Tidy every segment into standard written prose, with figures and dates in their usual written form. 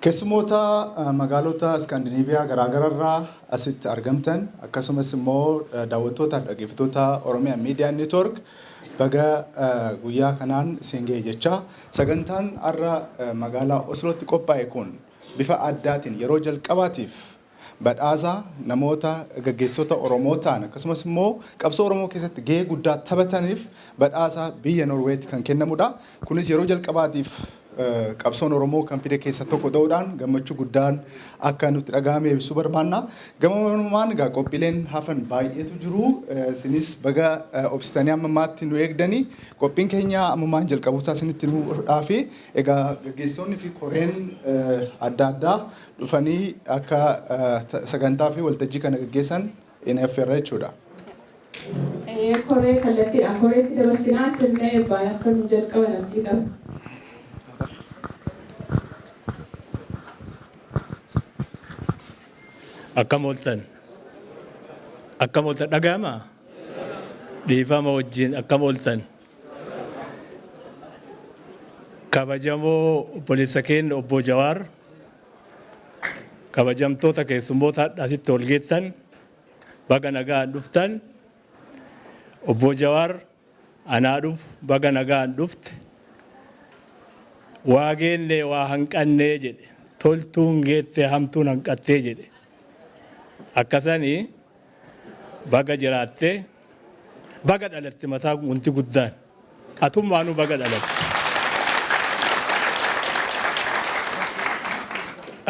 Keessumoota magaalota Scandinavia garaagararraa asitti argamtan akkasumas immoo daawwattootaaf dhaggeeffattoota Oromiyaa Media Network baga guyyaa kanaan isin ga'e jecha sagantaan har'a magaalaa Oslootti qophaa'e kun bifa addaatiin yeroo jalqabaatiif badhaasa namoota gaggeessitoota Oromoo ta'an akkasumas immoo qabsoo Oromoo keessatti gahee guddaa taphataniif badhaasa biyya Norweetti kan kennamudha. Kunis yeroo jalqabaatiif qabsoon Oromoo kan fide keessa tokko ta'uudhaan gammachuu guddaan akka nutti dhagahame ibsuu barbaanna. Gammachuu egaa qophiileen hafan baay'eetu jiru. Isinis baga obsitanii ammaatti nu eegdanii qophiin keenya ammaan jalqabuusaa isinitti nu dhaafe egaa gaggeessitoonni fi koreen adda addaa dhufanii akka sagantaa fi waltajjii kana gaggeessan in affeerra jechuudha. Koree kallattiidhaan koreetti dabarsinaa sirna eebbaa akka nu jalqaban abdii qaba. Akkam ooltan dhaga'ama dhiifama wajjin akkam ooltan kabajamoo obboleessa keenya obbo Jawaar kabajamtoota keessummoota asitti ol geettan baga nagaan dhuftan obbo Jawaar anaa dhuf baga nagaan dhufte waa geenne waa hanqannee jedhe toltuun geette hamtuun hanqattee jedhe. Akkasanii baga jiraattee baga dhalatte mataa wanti guddaan atummaanuu baga dhalatte.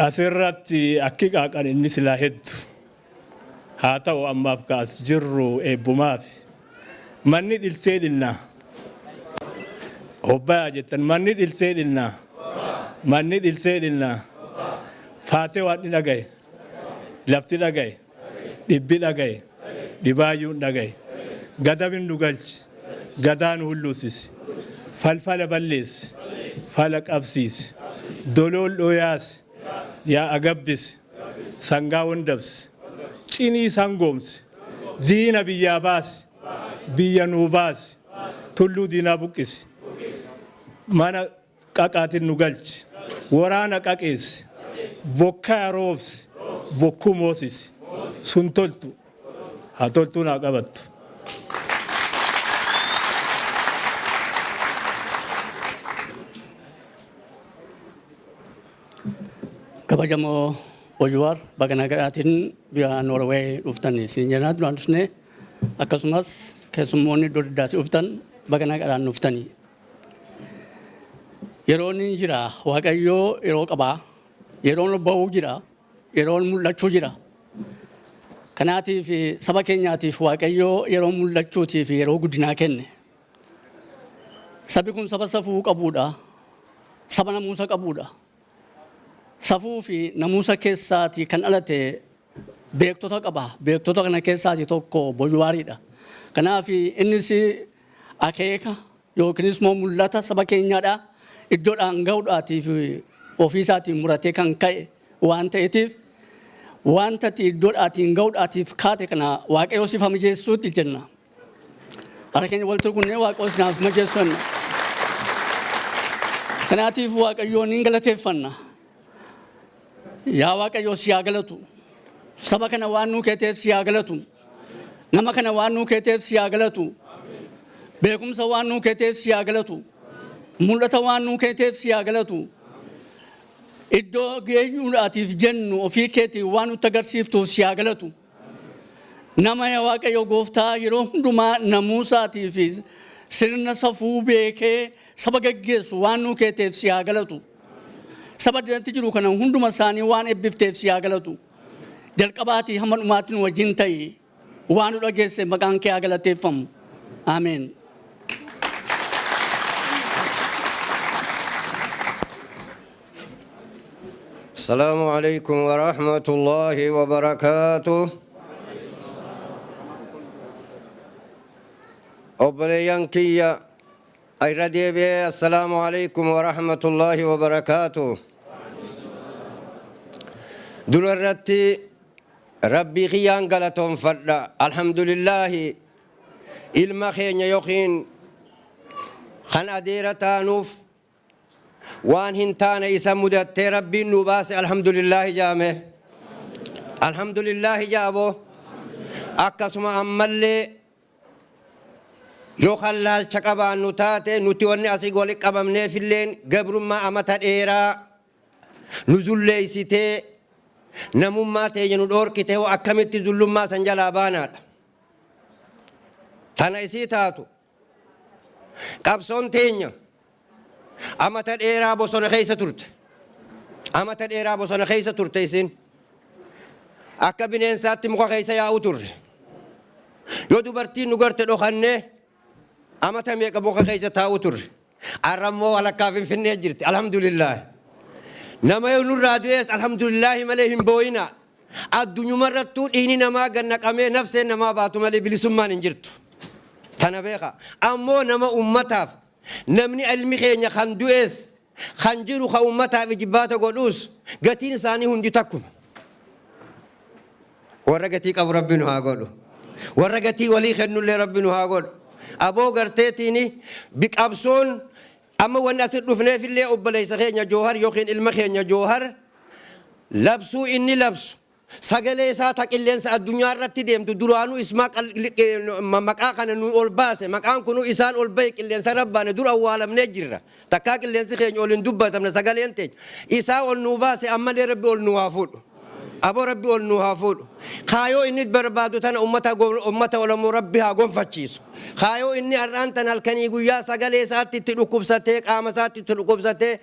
Asirratti akki qaaqan inni silaa hedduu haa ta'u ammaaf kaas jirru eebbumaaf manni dhiltee dhinnaa hobbayaa jettan manni dhiltee dhinnaa faatee waan ni dhagaye. Lafti dhagaye, dhibbi dhagaye, dhibaayyuun dhagaye, gadabin nu galchi, gadaa nu hulluusisi, falfala balleessi, fala qabsiisi, dolool dhooyaasi, yaa agabbisi, sangaa wandabsi, cinii sangoomsi, diina biyyaa baasi, biyya nuu baasi, tulluu diinaa buqqisi, mana qaqaatin nu galchi, waraana qaqeessi, bokkaa roobsi, bokkuu moosisi sun toltu haa toltuun haa qabattu. Kabajamoo Jawaar baga nagaatiin biyya Norway dhuftanii siin jennaan duraan dhufne akkasumas keessummoonni iddoo addaatti dhuftan baga nagaadhaan dhuftanii. Yeroon jira Waaqayyoo yeroo qabaa yeroon ba'uu jira. Yeroon mul'achuu jira. Kanaatiif saba keenyaatiif Waaqayyoo yeroo mul'achuutiif yeroo guddinaa kenne. Sabi kun saba safuu qabuudha. Saba namuusa qabuudha. Safuu fi namuusa keessaati kan dhalate beektota qaba. Beektota kana keessaati tokko Jawaariidha. Kanaaf innis akeeka yookiinis immoo mul'ata saba keenyaadha. Iddoodhaan gahuudhaatiif ofiisaatiin muratee kan ka'e waan ta'eetiif wanta iddoodhaatiin gahuudhaatiif kaate kana Waaqayyoo siif mijeessuutti jenna. Harka keenya wal turgunnee Waaqayyoo siif mijeessuun. Kanaatiif Waaqayyoon hin galateeffanna. Yaa Waaqayyoo si haa galatu. Saba kana waan nuu keeteef si haa galatu. Nama kana waan nuu keeteef si haa galatu. Beekumsa waan nuu keeteef si haa galatu. Mul'ata waan nuu keeteef si haa galatu. Iddoo geenyuudhaatiif jennu ofii keetii waan nutti agarsiiftuuf si haa galatu. Nama yaa Waaqayyo gooftaa yeroo hundumaa namuusaatii fi sirna safuu beekee saba gaggeessu waan nuu keeteef si haa galatu. Saba dinatti jiru kana hunduma isaanii waan eebbifteef si haa galatu. Jalqabaatii hamma dhumaatiin wajjin ta'e waan nu dhageesse maqaan kee haa galateeffamu. Ameen. السلام عليكم ورحمة الله وبركاته. أبليان كيا أيردي بي السلام عليكم ورحمة الله وبركاته. دلورتي ربي خيان غلطهم فردا الحمد لله ilma keenya yookiin kan adeera taanuuf وان هنتان إسا مدت ربي نباس الحمد لله جامه الحمد لله جابو أكسما أمالي يو خلال چقبان نتاتي نتواني أسي قولي قبمني في اللين قبر ما أمتا إيرا نزول ليسيتي نموما تيجنو دوركته وأكمت ظلم ما سنجلا بانات تانا إسي تاتو قبصون تينيا أمتا إيرا بوصون خيسة ترت أمتا إيرا بوصون خيسة ترت إسين أكا بنين ساتي مقا خيسة ياو تر يو دوبرتين نغرت دوخاني أمتا ميكا بوخا خيسة تاو تر أرمو على كافين في النجرت الحمد لله نما يونو رادويس الحمد لله مليهم بوينا الدنيا مرتو إني نما غنق أمي نفسي نما باتو ملي بلسمان انجرتو تنبيخا أمو نما أمتاف نمني علمي خينيا خندويس خنجرو خا أمتاف جباتا قدوس قتين ساني هندي تكم ورقتي قب ربنا هاقولو ورقتي ولي خنو اللي ربنا هاقولو أبو قرتيتيني بك أبسون أما وانا سرفنا في اللي أبليس خينيا جوهر يوخين المخينيا جوهر لبسو إني لبسو سجلي ساتك اللي انسى الدنيا رتي ديم تدرانو اسمك مكان كان نو أولباسه مكان كنو إنسان أولبيك اللي انسى ربنا دور أول من الجرة تكاك اللي انسى خينيا أولن دبّة تمن سجلي أنتج إنسان أولنوباسه أما اللي ربي أولنوافود أبو ربي أولنوافود خايو إني بربادو تنا أمتا ولا مربيها قوم فتشيس خايو إني أرانتنا الكني يا سجلي ساتي تلقب ساتك آمساتي تلقب ساتك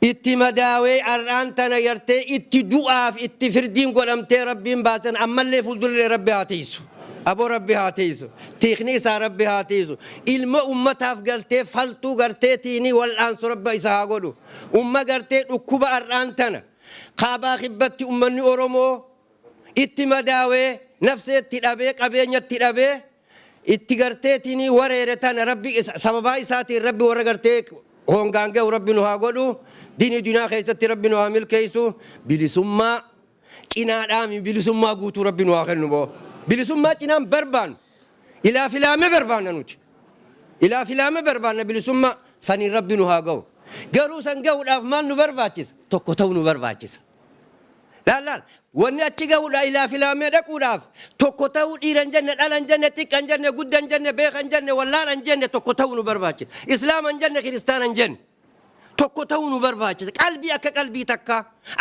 اتمداوي أرانتنا يرتي اتدوآف اتفردين قلمتي ربين باسن أما اللي فضل ربي هاتيسو أبو ربي هاتيسو تيخنيسا ربي هاتيسو إلما أمتا فقلتي فلتو قرتي تيني والآنس ربي إساها قولو أمتا قرتي أكوبا أرانتنا قابا خبتي أمني أورومو اتمداوي نفسي اتدابي قبيني اتدابي اتقرتي تيني وريرتان ربي سببا إساتي ربي ورقرتيك هونغانجا وربي نها قولو ديني دنيا خيستي ربي نها ملكيسو بلسما كنا رامي بلسما قوتو ربي نها خلنبو بلسما كنا بربان إلا فلامي بربان نوتي إلا فلامي بربان بلسما سني ربي نها قو قالوا سنقو الأفمان نبرباتيس توكتو نبرباتيس لا wanni achi ga'uudha ilaa filaamee dhaquudhaaf tokko ta'uu dhiiran jenne dhalan jenne xiqqan jenne guddan jenne beekan jenne wallaalan jenne tokko ta'uu nu barbaachisa islaaman jenne kiristaanan jenne tokko ta'uu nu barbaachisa qalbii akka qalbii takka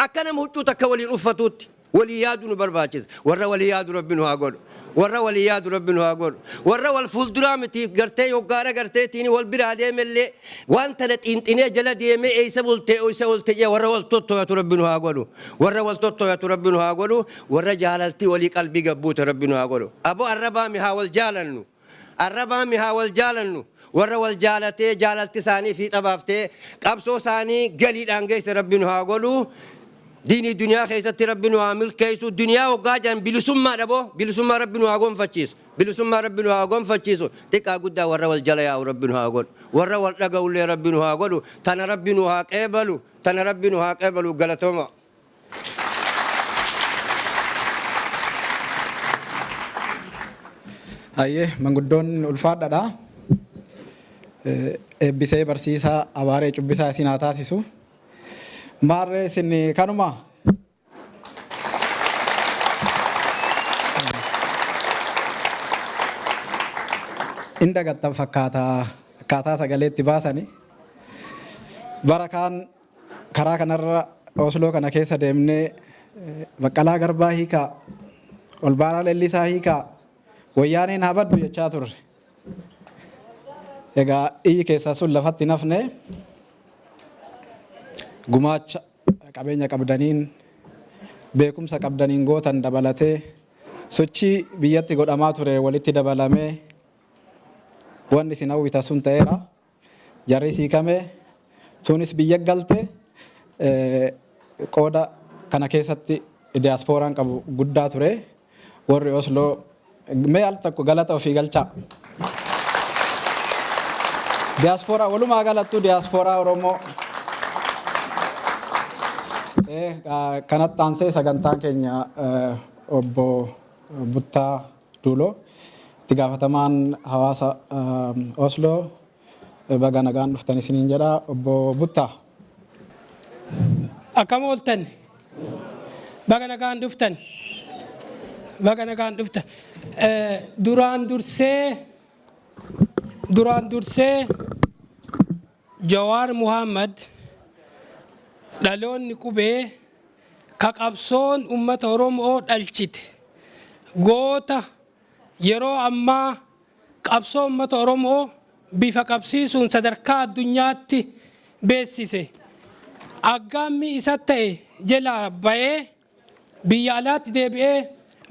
akka nama huccuu takka waliin uffatuutti walii yaadu nu barbaachisa warra walii yaadu rabbi nu haa godhu warra walii yaadu rabbi nu haa godhu warra wal fuulduraa miti gartee yoggaara gartee tiini wal biraa deemellee wanta na xiinxinee jala deemee eeysa bultee eeysa olte jee warra wal tottoyatu rabbi nu haa godhu warra wal tottoyatu rabbi nu haa godhu warra jaalaltii walii qalbii gabbuuta rabbi nu haa godhu abo arrabaami haa wal jaalannu arrabaami haa wal jaalannu warra wal jaalatee jaalalti isaanii fi xabaaftee qabsoo isaanii galiidhaan geesse rabbi nu haa godhu ديني الدنيا خيست ربنا وعمل كيسو الدنيا وقاجن بلسما دبو بلسما ربنا وعقوم فتشيس بلسما ربنا وعقوم فتشيسو تكا قدا ورا والجلايا وربنا وعقول ورا والرجاول ربنا وعقولو تنا ربنا وعقبلو تنا ربنا وعقبلو قالتهما أيه من قدون الفاد ده بيسي برسيسا أواري جبسا سيناتا سيسو مارة سني كانوا إندا قطع فكاتا سجلت تباسني بركان كراك نرى أوسلو كنا كيسة دمني بكلا غربا هيكا والبارا للي ساهيكا وياني نابد بيجاتور يجا إيه كيسة سول لفت نفنه gumaacha qabeenya qabdaniin beekumsa qabdaniin gootan dabalatee sochii biyyatti godhamaa ture walitti dabalamee wanni isin hawwita sun ta'eera jarri siikame tunis biyya galte qooda kana keessatti diyaaspooraan qabu guddaa ture warri Osloo mee al takko galata ofii galchaa diyaaspoora walumaa galattuu diyaaspoora Oromoo kanatti aansee sagantaan keenya obbo Buttaa Duuloo itti gaafatamaan Hawwaasa Osloo baga nagaan dhuftan isiniin jedha obbo Buttaa Akkam ooltan baga nagaan dhuftan baga nagaan dhuftan duraan dursee Jawaar Muhammad dhaloonni qubee ka qabsoon ummata Oromoo dhalchite goota yeroo ammaa qabsoo ummata Oromoo bifa qabsiisuun sadarkaa addunyaatti beessise. Aggaammi isa ta'e jalaa ba'ee biyya alaatti deebi'ee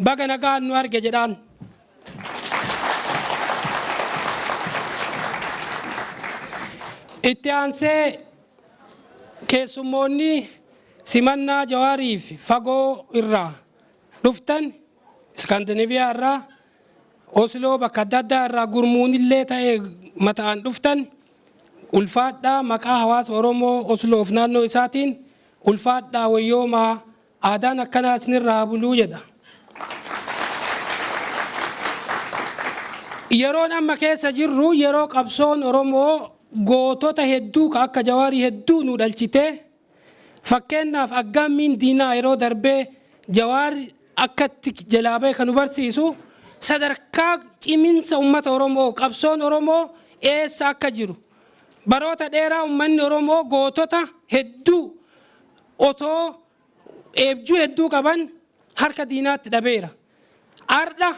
baga nagaan nu arge jedhaan. Itti aansee keessummoonni simannaa Jawaariif fagoo irraa dhuftan Scandinavia irraa Oslo bakka adda addaa irraa gurmuun illee ta'ee mataan dhuftan ulfaadhaa maqaa hawaasa Oromoo Osloof naannoo isaatiin ulfaadhaa wayyoomaa aadaan akkanaa isinirraa buluu jedha. Yeroon amma keessa jirru yeroo qabsoon Oromoo gootota hedduu ka akka Jawaarii hedduu nu dhalchite. Fakkeenyaaf aggaammiin diinaa yeroo darbee Jawaari akkatti jalaabee kan nu barsiisu sadarkaa ciminsa ummata Oromoo qabsoon Oromoo eessa akka jiru. Baroota dheeraa ummanni Oromoo gootota hedduu otoo eebjuu hedduu qaban harka diinaatti dhabeera. Ardha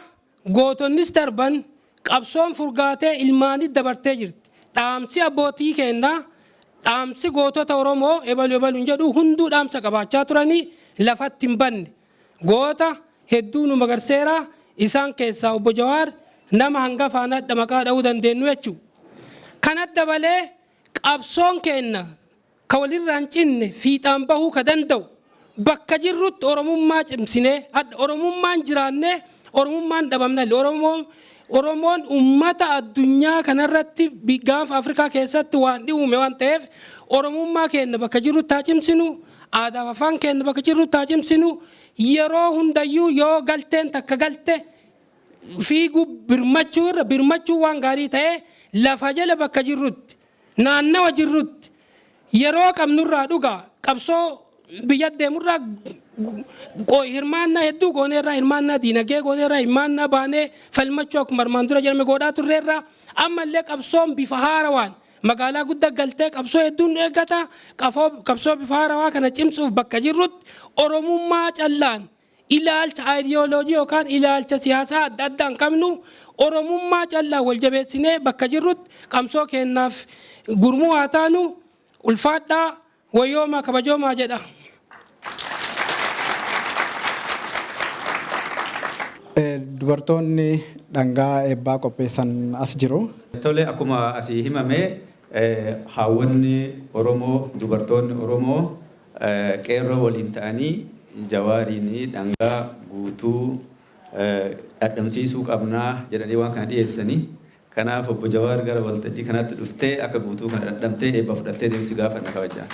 gootonnis darban qabsoon furgaatee ilmaanii dabartee jirti. Dhaamsi abbootii kennaa dhaamsi gootota Oromoo ebaluun jedhu hunduu dhaamsa qabaachaa turanii lafatti hin banne. Goota hedduu nu magarseera isaan keessaa obbo Jawaar nama hangafaan adda maqaa dha'uu dandeenyu jechuudha. Kanat dabalee qabsoon kenna ka walirraan cinne fiixaan bahuu ka danda'u bakka jirrutti Oromummaa cimsinee Oromummaan jiraannee Oromummaan dhabamnallee Oromoon ummata addunyaa kanarratti gaafa Afrikaa keessatti waan dhi'uume waan ta'eef Oromummaa kenna bakka jirrutti haa cimsinu aadaa afaan kenna bakka jirrutti haa cimsinu yeroo hundayyuu yoo galteen takka galte fiiguu birmachuu waan gaarii ta'ee lafa jala bakka jirrutti naannawa jirrutti yeroo qabnurraa dhugaa qabsoo biyya deemurraa hirmaannaa hedduu gooneerraa hirmaannaa diinagdee gooneerraa hirmaannaa baanee falmachuu akkuma armaan dura jedhame godhaa turreerraa ammallee qabsoon bifa haarawaan magaalaa guddaa galtee qabsoo hedduun eeggata qabsoo bifa haarawaa kana cimsuuf bakka jirrutti Oromummaa callaan ilaalcha aayidiyooloojii yookaan ilaalcha siyaasaa adda addaa hin qabnu Oromummaa callaan wal jabeessinee bakka jirrutti qabsoo kennaaf gurmuu haa taanu ulfaadhaa wayyoomaa kabajoomaa jedha. Dubartoonni dhangaa eebbaa qopheessan as jiru. Tole akkuma asii himame haawwanni Oromoo dubartoonni Oromoo qeerroo waliin ta'anii Jawaariin dhangaa guutuu dhandhamsiisuu qabnaa jedhanii waan kana dhiyeessanii kanaaf obbo Jawaar gara waltajjii kanatti dhuftee akka guutuu kana dhandhamtee eebba fudhattee deemsi gaafa na kabajaa.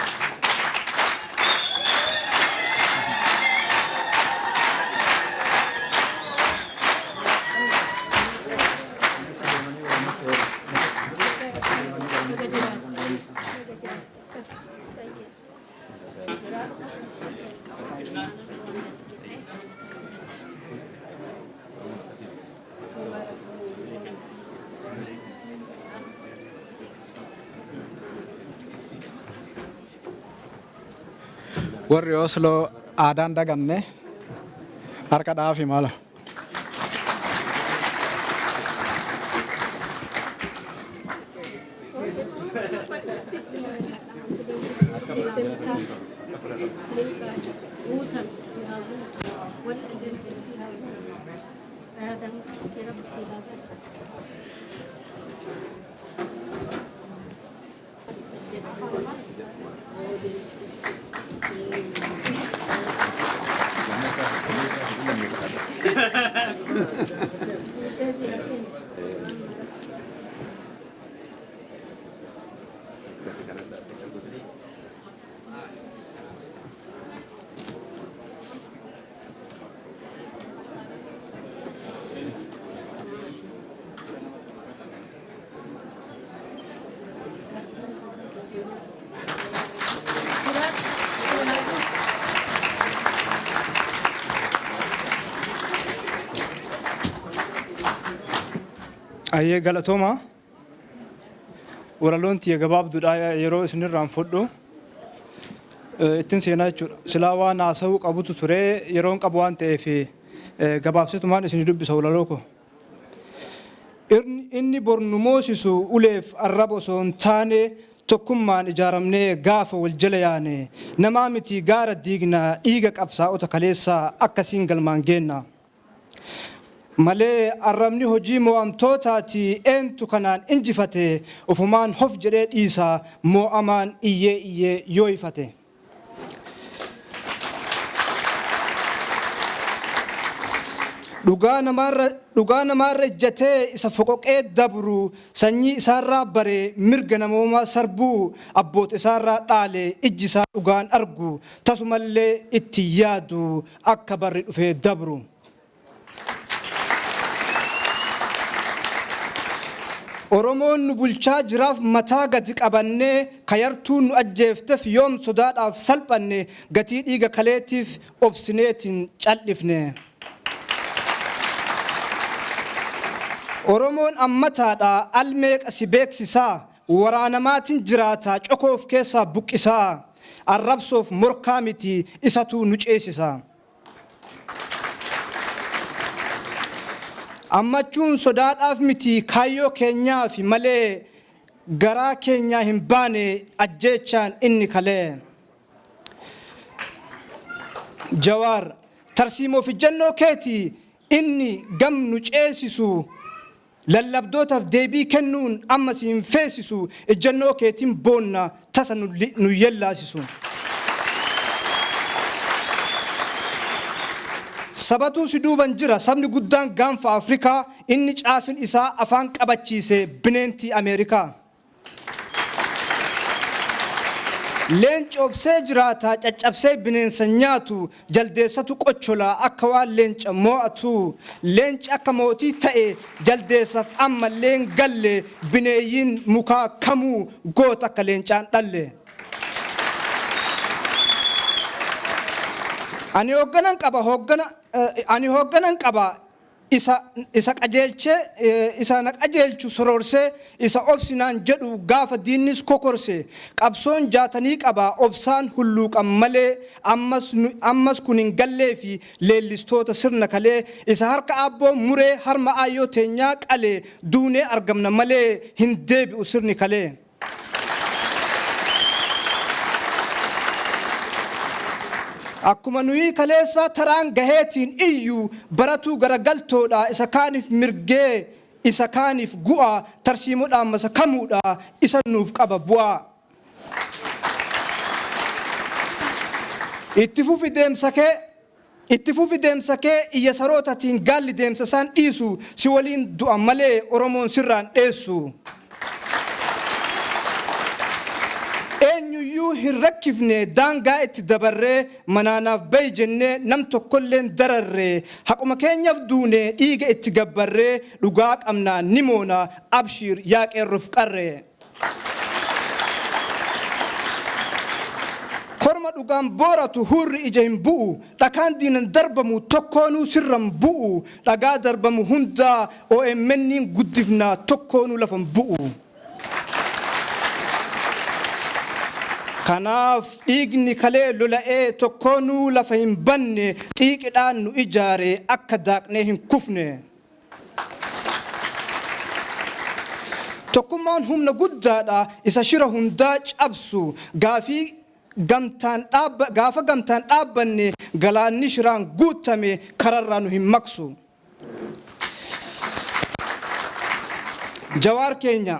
Warri Oslo aadaan daganne harka dhaafi mala. Ayyee galatooma. Waraloon tiyya gabaabduudha yeroo isinirraan fudhu. Ittiin seenaa jechuudha. Silaa waan haasa'uu qabutu ture yeroon qabu waan ta'eef gabaabsitumaan isin dubbisa walaloo ko. Inni bornu moosisu uleef arraba osoo hin taane tokkummaan ijaaramnee gaafa wal jala yaane namaa miti gaara diignaa dhiiga qabsaa'ota kaleessaa akkasiin galmaan geenna. Malee arrabni hojii mo'amtootaati eentu kanaan injifate ufumaan hof jedhee dhiisaa mo'amaan iyyee yoo ifate. Dhugaa namaarra ijjatee isa foqoqee dabru sanyii isaarraa bare mirga namoomaa sarbuu abboota isaarraa dhaale ijji isaa dhugaan argu tasumallee itti yaadu akka barri dhufee dabru. Oromoon nu bulchaa jiraaf mataa gadi qabannee kayartuu nu ajjeefteef yoom sodaadhaaf salphanne gatii dhiiga kaleetiif obsineetiin cal'ifne. Oromoon ammataadha almeeqa si beeksisaa waraanamaatiin jiraataa cokoof keessaa buqqisaa arrabsoof morkaa miti isatu nu ceesisaa. Ammachuun sodaadhaaf miti kaayyoo keenyaaf malee garaa keenyaa hin baane ajjeechaan inni kalee. Jawaar tarsiimoof ijjannoo keeti inni gam nu ceesisu lallabdootaaf deebii kennuun amma siin feesisu ijjannoo keetiin boonna tasa nu yellaasisu. Sabatu si duuban jira sabni guddaan gaanfa Afrikaa inni caafin isaa afaan qabachiise bineentii Ameerikaa. Leenci obsee jiraata caccabsee bineensa nyaatu jaldeessatu qocholaa akka waan leenca mo'atu leenci akka mootii ta'e jaldeessaaf amma leen galle bineeyyiin mukaa kamuu goota akka leencaan dhalle. Ani hoogganan qaba isa qajeelchee isa na qajeelchu sororsee isa obsinaan jedhu gaafa diinnis kokorse qabsoon jaatanii qaba obsaan hulluuqan malee ammas kun hin gallee fi leellistoota sirna kalee isa harka abboo muree harma aayyoo teenyaa qalee duunee argamna malee hin deebi'u sirni kalee. Akkuma nuyi kaleessaa taraan gaheetiin iyyuu baratuu garagaltoodha isa kaaniif mirgee isa kaaniif gu'a tarsiimoodhaan masa kamuudha isa nuuf qaba bu'aa. Itti fufi deemsa kee iyya sarootatiin gaalli deemsa isaan dhiisu si waliin du'a malee Oromoon sirraan dheessu. Eenyuyyuu hin rakkifne daangaa itti dabarree manaanaaf bayi jennee nam tokkolleen dararree haquma keenyaaf duune dhiiga itti gabbarree dhugaa qabnaa ni moona abshiir yaa qeerroof qarree. Korma dhugaan booratu hurri ija hin bu'u dhakaan diinan darbamu tokkoonuu sirran bu'u dhagaa darbamu hundaa OMN'n guddifnaa tokkoonuu lafan bu'u. Kanaaf dhiigni kalee lola'ee tokkoonuu lafa hin banne xiiqidhaan nu ijaare akka daaqnee hin kufne. Tokkummaan humna guddaadha isa shira hundaa cabsu gaafa gamtaan dhaabbanne galaanni shiraan guutame kararraa nu hin maksu. Jawaar keenya.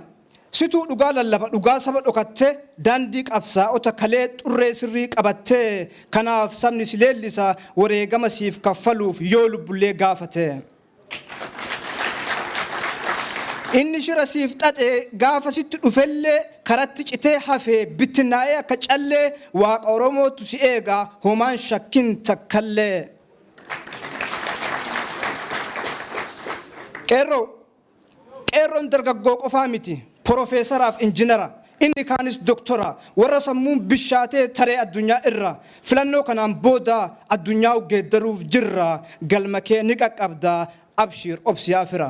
Situu dhugaa lallaba dhugaa saba dhokattee daandii qabsaa'ota kalee xurree sirrii qabattee kanaaf sabni si leellisa wareegama siif kaffaluuf yoo lubbullee gaafate. Inni shira siif xaxe gaafa sitti dhufellee karatti citee hafee bittinnaa'ee akka callee waaqa Oromootu si eega homaan shakkin takkallee. Qeerroon dargaggoo qofaa miti. Profeesaraaf injinara inni kaanis doktora warra sammuun bishaatee taree addunyaa irra filannoo kanaan booda addunyaa geeddaruuf jirra galma kee ni qaqqabda abshiir obsiyaa fira.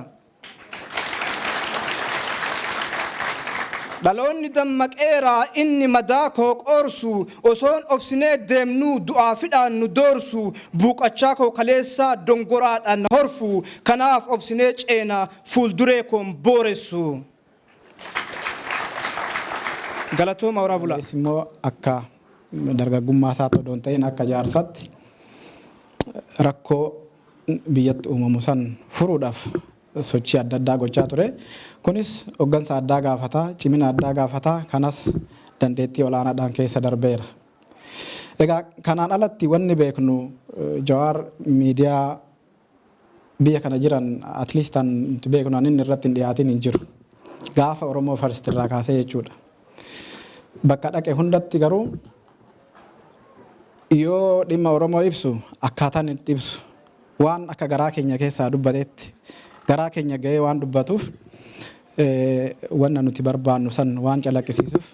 dhaloonni dammaqeeraa inni madaa koo qoorsu osoon obsinee deemnuu du'aa fidhaan nu doorsu buuqachaa koo kaleessaa dongoraadhaan horfu kanaaf obsinee ceena fuulduree koon booressu. Galatooma horaa bulaa. Immoo akka dargaggummaa isaa ta'uu hin ta'in akka jaarsatti rakkoo biyyatti uumamu san furuudhaaf sochii adda addaa gochaa ture. Kunis hoggansa addaa gaafataa, cimina addaa gaafataa, kanas dandeettii olaanaadhaan keessa darbeera. Egaa kanaan alatti wanni beeknu Jawaar miidiyaa biyya kana jiran at least an beeknu inni irratti hin dhiyaatin hin jiru. Gaafa Oromoo First irraa kaasee jechuudha. Bakka dhaqe hundatti garuu yoo dhimma Oromoo ibsu akkaataan itti ibsu waan akka garaa keenya keessaa dubbateetti garaa keenya ga'ee waan dubbatuuf wanna nuti barbaannu san waan calaqqisiisuuf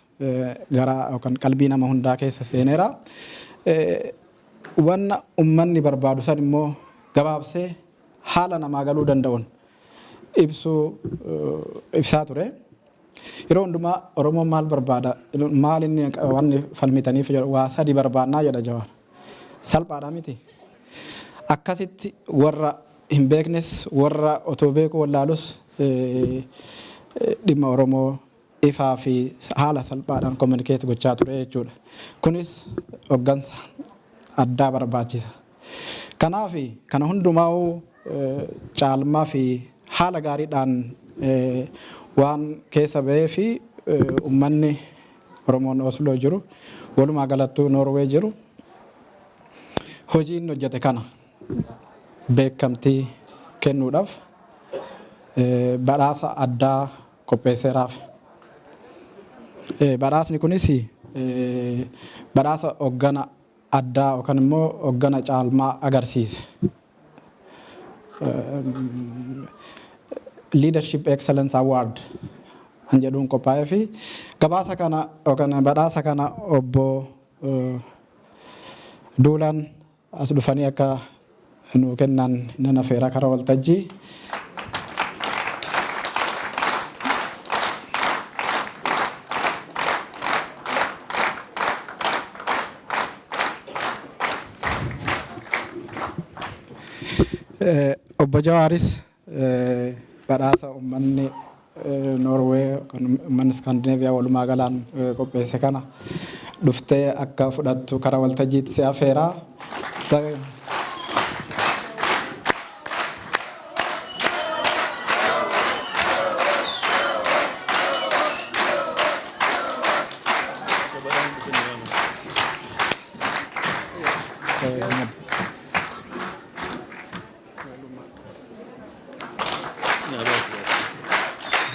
garaa yookaan qalbii nama hundaa keessa seeneera. Wanna ummanni barbaadu san immoo gabaabsee haala namaa galuu danda'uun ibsaa ture. Yeroo hundumaa Oromoon maal barbaada? Maal inni wanni falmitaniif waa sadi barbaannaa jedha Jawaar. Salphaadhaa miti. Akkasitti warra hin beeknes warra otoo beekuu wallaalus dhimma Oromoo ifaa fi haala salphaadhaan kominikeet gochaa ture jechuudha. Kunis hoggansa addaa barbaachisa. Kanaaf kana hundumaa caalmaa fi haala gaariidhaan waan keessa ba'ee fi uummanni Oromoon Oslo jiru walumaa galattuu Norway jiru hojii inni hojjete kana beekamtii kennuudhaaf badhaasa addaa qopheesseeraaf. Badhaasni kunis badhaasa hoggana addaa yookaan immoo hoggana caalmaa agarsiise. Leadership Excellence Award an jedhuun qophaa'ee fi gabaasa kana yookaan badhaasa kana obbo Duulaan as dhufanii akka nuu kennan nan affeera karaa waltajjii. Obbo Jawaaris badhaasa uummanni Norway uummanni Scandinavia walumaa galaan qopheesse kana dhuftee akka fudhattu karaa waltajjiitti si affeera.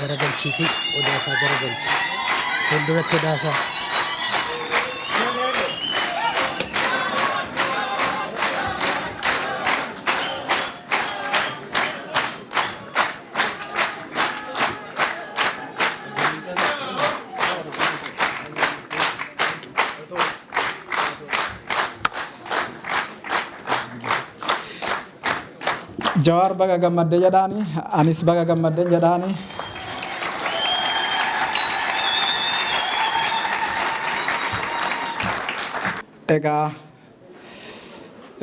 garagalchiiti odaasaa garagalchi fuulduratti odaasaa. Jawaar baga gammadde jedhaani anis baga gammadde jedhaani. Egaa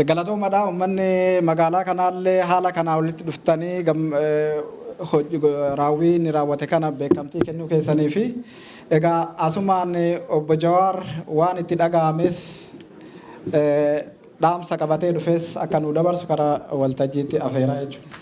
galatoomadha uummanni magaalaa kanaallee haala kanaa walitti dhuftanii raawwii inni raawwate kana beekamtii kennuu keessanii fi egaa asumaan obbo Jawaar waan itti dhaga'ames dhaamsa qabatee dhufees akka nu dabarsu karaa waltajjiitti affeeraa jechuudha.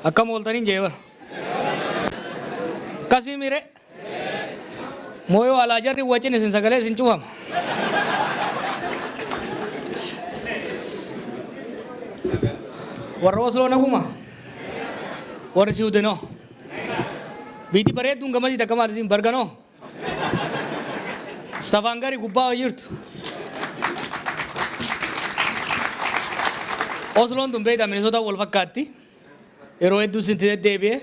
Akkam ooltaniin jeebar. Kasii mire. Mooyoo alaa jarri wajjin isin sagalee isin cuufama. Warra Osloo naguma. Warra Siwudenoo. Biitii bareedduun gamasii takka maal isin barganoo. Stafaangari gubbaa jirtu. Osloon tun beektaa Minnesota wal fakkaatti. yeroo hedduu sinti deddeebi'e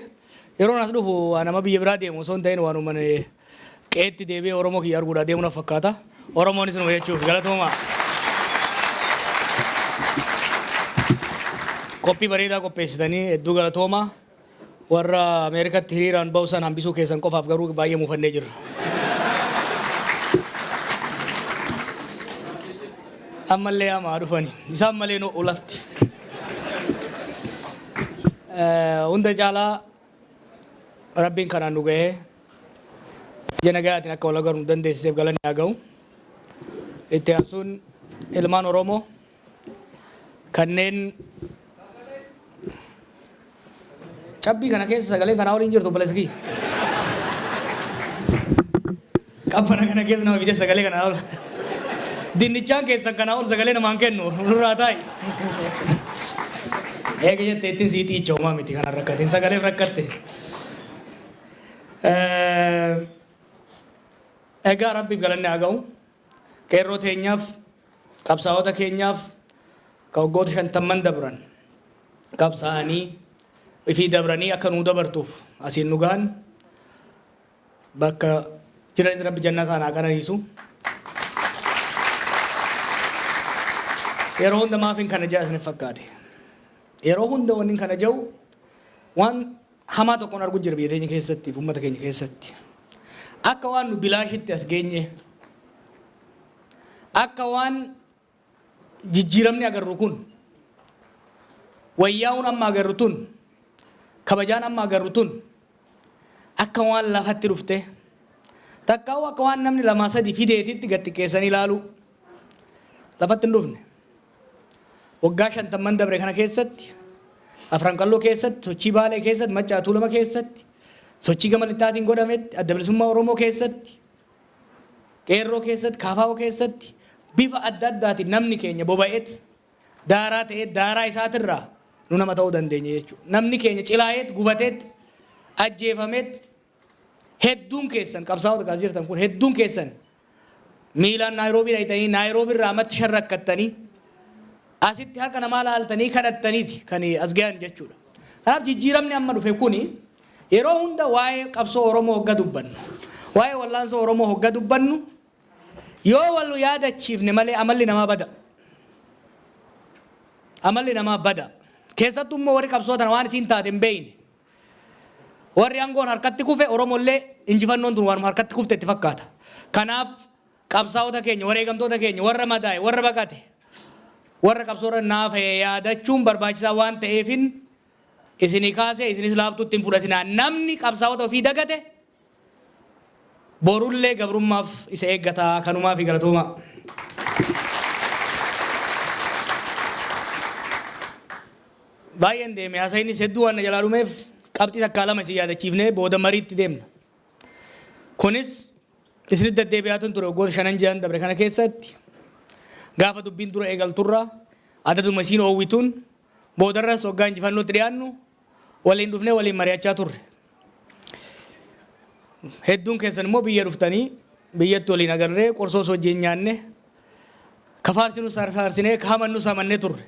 yeroo nas dhufu nama biyya biraa deemu osoo hin ta'in waanuma qeetti deebi'ee Oromoo kiyya arguudhaa deemu na fakkaata. Oromoonis numa jechuuf galatooma. Qophii bareedaa qopheessitanii hedduu galatooma. Warra Ameerikaatti hiriiraan ba'u san hambisuu keessan qofaaf garuu baay'ee muufannee jirra. Ammallee hamaa dhufani. Isaan malee nu ulafti. Hunda caalaa Rabbiin kanaan nu gahee jena gayaatiin akka wal agarru nu dandeessiseef galanni haa ga'u. Itti aansuun ilmaan Oromoo kanneen cabbii kana keessa sagaleen kanaa waliin jirtu balesgii. Qabbana kana keessa nama fide sagalee kanaa ol. Dinnichaan keessan kanaa ol sagalee namaan kennu nurraa taa'i. Eega jettee ittiin sii xiicha uumaa miti kana rakkatiin sagalee rakkatte. Egaa Rabbiif galanni haa ga'u. Qeerroo teenyaaf qabsaa'ota keenyaaf ka waggoota 50 dabran qabsaa'anii ifii dabranii akka nuu dabartuuf asiin nu gahan bakka jiran Rabbi jannataan haa qananiisu. Yeroo hunda maafin kana ja'a isin fakkaate. Yeroo hunda wanni kana ja'u waan hamaa tokkoon arguu jira biyya teenya keessatti fi uummata keenya keessatti. Akka waan nu bilaashitti as geenye akka waan jijjiiramni agarru kun wayyaa'uun amma agarru tun kabajaan amma agarru tun akka waan lafatti dhufte takkaa'u akka waan namni 2-3 fideetitti gad xiqqeessanii ilaalu lafatti hin dhufne. Waggaa 50 dabre kana keessatti Afran Qalloo keessatti sochii Baalee keessatti Maccaa Tuulama keessatti sochii gama lixaatiin godhametti adda bilisummaa Oromoo keessatti qeerroo keessatti kaafaa'oo keessatti bifa adda addaatiin namni keenya boba'eet daaraa ta'ee daaraa isaatirraa nu nama ta'uu dandeenya jechuudha. Namni keenya cilaa'eet gubateet ajjeefameet hedduun keessan qabsaa'ota kaas jirtan kun hedduun keessan miilaan Naayiroobii dhayitanii Naayiroobii irraa amatti sharrakkattanii asitti harka namaa laaltanii kadhattaniiti kan as gahan jechuudha. Kanaaf jijjiiramni amma dhufe kuni yeroo hunda waa'ee qabsoo Oromoo hogga dubbannu waa'ee wallaansoo Oromoo hogga dubbannu yoo wal yaadachiifne malee amalli namaa bada. Amalli namaa bada. Keessattuu immoo warri qabsootana waan isiin taate hin beeyne. Warri aangoon harkatti kufe Oromollee injifannoon tun waanuma harkatti kufte itti fakkaata. Kanaaf qabsaa'ota keenya wareegamtoota keenya warra madaa'e warra baqate warra qabsoorra naafe yaadachuun barbaachisaa waan ta'eefin isinii kaasee isinis laaftuutti hin fudhatinaa. Namni qabsaa'ota ofii dagate borullee gabrummaaf isa eeggataa kanumaa fi galatooma. Baay'een deeme haasaynis hedduu waan jalaa dhumeef qabxii takkaa lama isin yaadachiifnee booda mariitti deemna. Kunis isinitti deddeebi'aatuun ture waggoota 5-6 dabre kana keessatti gaafa dubbiin dura eegalturraa adaduma isiin oowwituun boodarras waggaa injifannootti dhiyaannu waliin dhufnee waliin mari'achaa turre. Hedduun keessan immoo biyya dhuftanii biyyatti waliin agarree qorsoos wajjin nyaanne kafaarsinuu sarfaarsinee kaamannu samannee turre.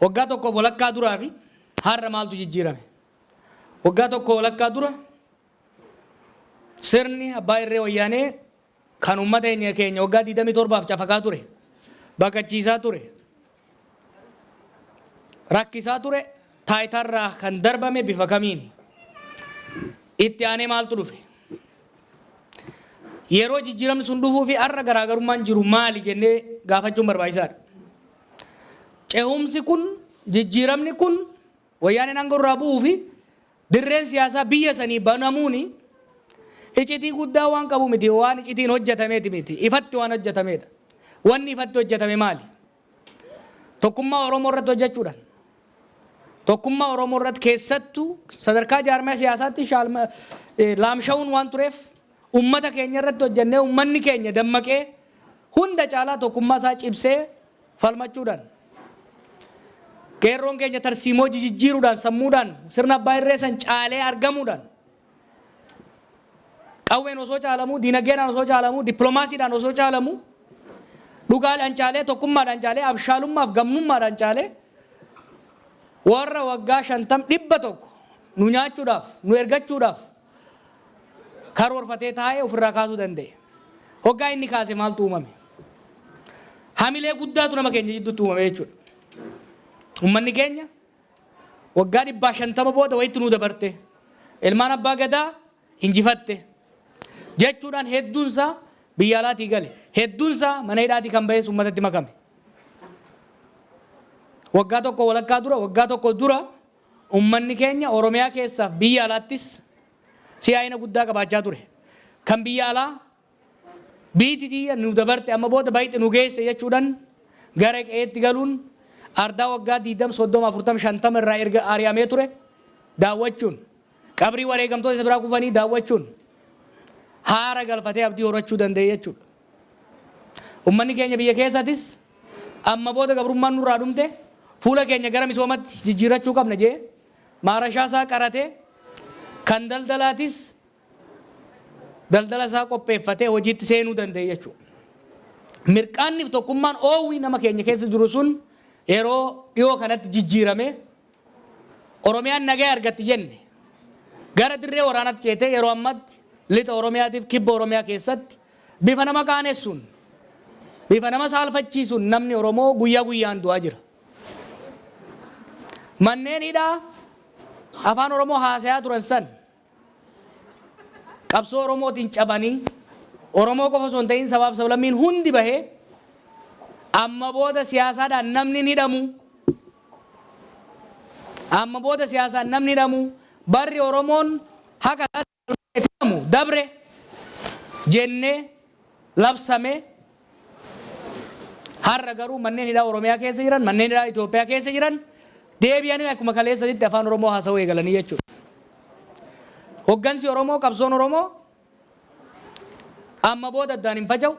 Waggaa tokko walakkaa duraa fi har'a maaltu jijjiirame? Waggaa tokko walakkaa dura sirni abbaa irree wayyaanee kan uummata keenya waggaa 27 cafakaa ture. Baqachiisaa ture. Rakkisaa ture. Taayitarraa kan darbame bifa kamiini? Itti aanee maaltu dhufe? Yeroo jijjiiramni sun dhufuu fi har'a garaagarummaan jiru maali jennee gaafachuun barbaachisaadha. Ce'umsi kun jijjiiramni kun wayyaaneen aangoo irraa bu'uu fi dirreen siyaasaa biyya sanii banamuuni icitii guddaa waan qabu miti waan icitiin hojjetameeti miti ifatti waan hojjetameedha. Wanni ifatti hojjetame maali? Tokkummaa Oromoo irratti hojjechuudhaan. Tokkummaa Oromoo irratti keessattuu sadarkaa jaarmaa siyaasaatti laamsha'uun waan tureef uummata keenya irratti hojjennee uummanni keenya dammaqee hunda caalaa tokkummaa isaa cibsee falmachuudhaan. Qeerroon keenya tarsiimoo jijjiiruudhaan sammuudhaan sirna abbaa irree san caalee argamuudhaan. Qawween osoo caalamuu, diinagdeedhaan osoo caalamuu, dippiloomaasiidhaan osoo caalamuu, dhugaadhaan caalee, tokkummaadhaan caalee, abshaalummaaf gamnummaadhaan caalee warra waggaa 50 nu nyaachuudhaaf nu ergachuudhaaf karoorfatee taa'ee ofirraa kaasuu danda'e. Hoggaa inni kaase maaltu uumame? Hamilee guddaatu nama keenya jidduutti uumame jechuudha. Uummanni keenya waggaa 150 booda wayitti nu dabarte. Ilmaan abbaa gadaa injifatte. Jechuudhaan hedduunsaa biyya alaatii gale. Hedduunsaa mana hidhaatii kan ba'es uummatatti makame. Waggaa tokko walakkaa dura, waggaa tokko dura uummanni keenya Oromiyaa keessaaf biyya alaattis siyaa'ina guddaa qabaachaa ture. Kan biyya alaa biititii nu dabarte amma booda baay'ee nu geesse jechuudhaan gara qe'eetti galuun ardaa waggaa 20, 30, 40, 50 irraa erga ari'amee ture daawwachuun qabrii wareegamtoota isa biraa kufanii daawwachuun haara galfatee abdii horachuu danda'e jechuudha. Uummanni keenya biyya keessattis amma booda gabrummaan nurraa dhumte fuula keenya gara misoomatti jijjiirrachuu qabna jee maarashaa isaa qaratee kan daldalaatis daldala isaa qopheeffatee hojiitti seenuu danda'e jechuudha. Mirqaanniif tokkummaan oowwii nama keenya keessa jiru sun yeroo dhiyoo kanatti jijjiirame Oromiyaan nagaa argatti jenne gara dirree waraanaatti ceetee yeroo ammatti lixa Oromiyaatiif kibba Oromiyaa keessatti bifa nama qaanessuun bifa nama saalfachiisuun namni Oromoo guyyaa guyyaan du'aa jira. Manneen hidhaa afaan Oromoo haasayaa turan san qabsoo Oromootiin cabanii Oromoo qofa osoo hin ta'in sabaaf sablammiin hundi bahee amma booda siyaasaadhaan namni hidhamu amma booda siyaasaan namni hidhamu barri Oromoon haka hidhamu dabre jennee labsame har'a garuu manneen hidhaa Oromiyaa keessa jiran manneen hidhaa Itoophiyaa keessa jiran deebi'anii akkuma kaleessatti afaan Oromoo haasa'uu eegalanii jechuudha. Hoggansi Oromoo qabsoon Oromoo amma booda addaan hin faca'u.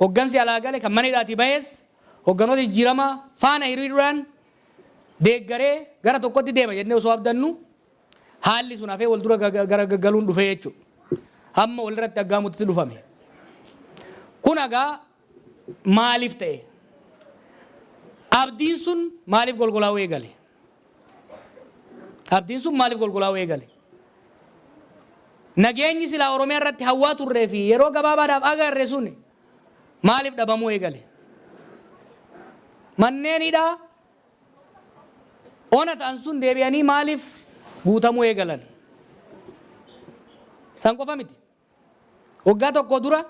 Hoggansi alaa gale kan mana hidhaatii bahees hogganoota jijjiiramaa faana hiriiruudhaan deeggaree gara tokkotti deema jennee osoo abdannu haalli sun hafee wal dura gara gaggaluun dhufe jechuudha. Hamma walirratti aggaamutti dhufame. Kun egaa maaliif ta'e? Abdiin sun maaliif golgolaa'uu eegale? Abdiin sun maaliif golgolaa'uu eegale? Nageenyi silaa Oromiyaa irratti hawwaa turree fi yeroo gabaabaadhaaf agarre sun maaliif dhabamuu eegale? Manneen hidhaa ona ta'an sun deebi'anii maaliif guutamuu eegalan? San qofa miti. Waggaa tokko dura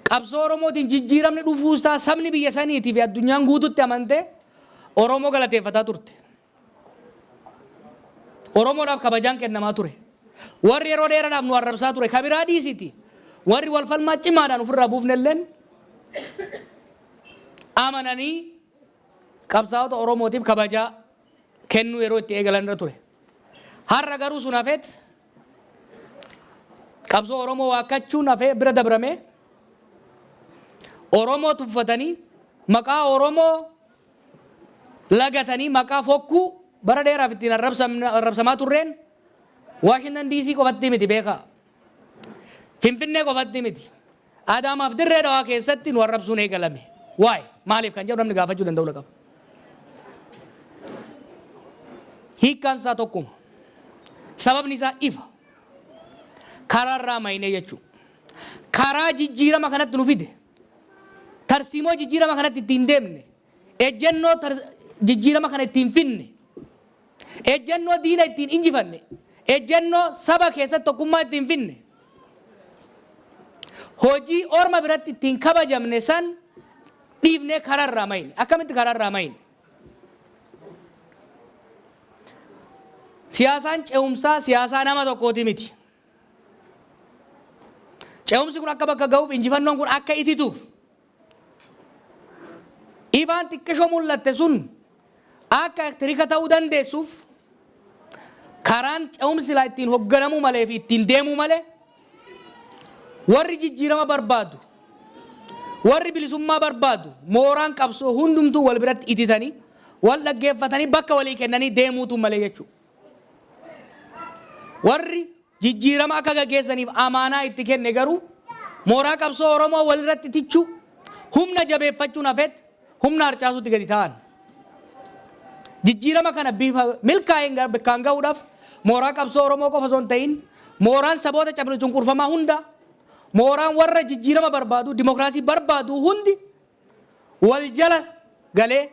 qabsoo Oromootiin jijjiiramni dhufuusaa sabni biyya saniitii fi addunyaan guututti amante Oromoo galateeffataa turte. Oromoodhaaf kabajaan kennamaa ture. Warri yeroo dheeraadhaaf nu arrabsaa ture kabiraa dhiisiti. Warri wal falmaa cimaadhaan ofirraa buufnelleen amananii qabsaa'ota Oromootiif kabajaa kennuu yeroo itti eegalan irra ture. Har'a garuu sun hafeet qabsoo Oromoo waakkachuun hafee bira dabrame Oromoo tuffatanii maqaa Oromoo lagatanii maqaa fokkuu bara dheeraaf ittiin arrabsamaa turreen Washington DC qofatti miti beekaa. Finfinnee qofatti miti. Adaamaaf dirree dhawaa keessatti nu arrabsuun eegalame. Waay maaliif kan jedhu namni gaafachuu danda'u qaba. Hiikkaan isaa tokkuma. Sababni isaa ifa. Karaarraa maynee jechuudha. Karaa jijjiirama kanatti nu fide. Tarsiimoo jijjiirama kanatti ittiin deemne. Ejjennoo jijjiirama kana ittiin finne. Ejjennoo diina ittiin injifanne. Ejjennoo saba keessatti tokkummaa ittiin finne. Hojii orma biratti ittiin kabajamne san dhiifnee karaarraa mayne. Akkamitti karaarraa mayne? Siyaasaan ce'umsaa siyaasaa nama tokkooti miti. Ce'umsi kun akka bakka ga'uuf injifannoon kun akka itituuf ifaan xiqqishoo mul'atte sun akka tirika ta'uu dandeessuuf karaan ce'umsi silaa ittiin hoogganamuu malee fi ittiin deemuu malee warri jijjiirama barbaadu warri bilisummaa barbaadu mooraan qabsoo hundumtuu wal biratti ititanii wal dhaggeeffatanii bakka walii kennanii deemuutu malee jechuudha. Warri jijjiirama akka gaggeessaniif amaanaa itti kenne garuu mooraa qabsoo Oromoo walirratti tichuu humna jabeeffachuun hafeet humna harcaasuutti gadi ta'an. jijjiirama kana bifa milkaa'een kan ga'uudhaaf mooraa qabsoo Oromoo qofa osoo hin ta'in mooraan saboota cabni cunqurfamaa hunda mooraan warra jijjiirama barbaadu dimokiraasii barbaadu hundi wal jala galee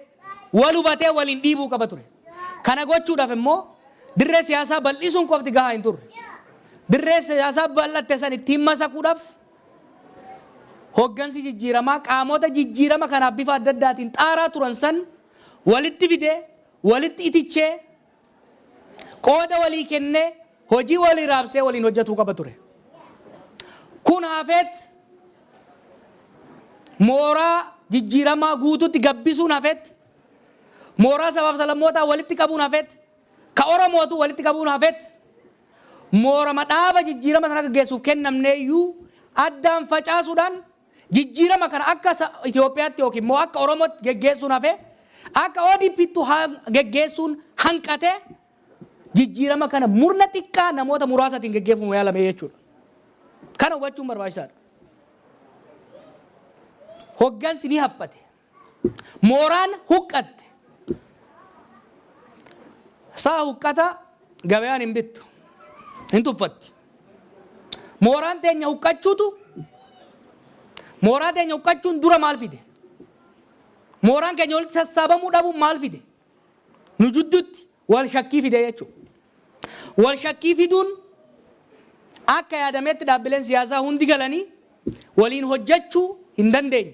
wal hubatee waliin dhiibuu qaba ture. Kana gochuudhaaf immoo dirree siyaasaa bal'isuun qofti gahaa hin turre. Dirree siyaasaa bal'atte san ittiin masakuudhaaf hoggansi jijjiiramaa qaamota jijjiirama kanaaf bifa adda addaatiin xaaraa turan san walitti fidee walitti itichee qooda walii kennee hojii walii raabsee waliin hojjetuu qaba ture. Kun hafeet mooraa jijjiiramaa guutuutti gabbisuun hafeet mooraa sabaaf salammootaa walitti qabuun hafeet ka Oromootu walitti qabuun hafeet moorama dhaaba jijjiirama sana gaggeessuuf kennamneeyyuu addaan facaasuudhaan jijjiirama kana akka Itoophiyaatti yookiin immoo akka Oromootti gaggeessuun hafee akka ODP'ttu gaggeessuun hanqatee jijjiirama kana murna xiqqaa namoota muraasatiin gaggeeffamu yaalame jechuudha. Kana hubachuun barbaachisaadha. Hoggansi ni haphate. Mooraan huqqatte. Saa huqqata gabaan hin bittu. Hin tuffatti. Mooraan teenya huqqachuun dura maal fide? Mooraan keenya walitti sassaabamuu dhabuun maal fide? Nu jidduutti wal shakkii fide jechuudha. Wal shakkii fiduun akka yaadametti dhaabbileen siyaasaa hundi galanii waliin hojjechuu hin dandeenye.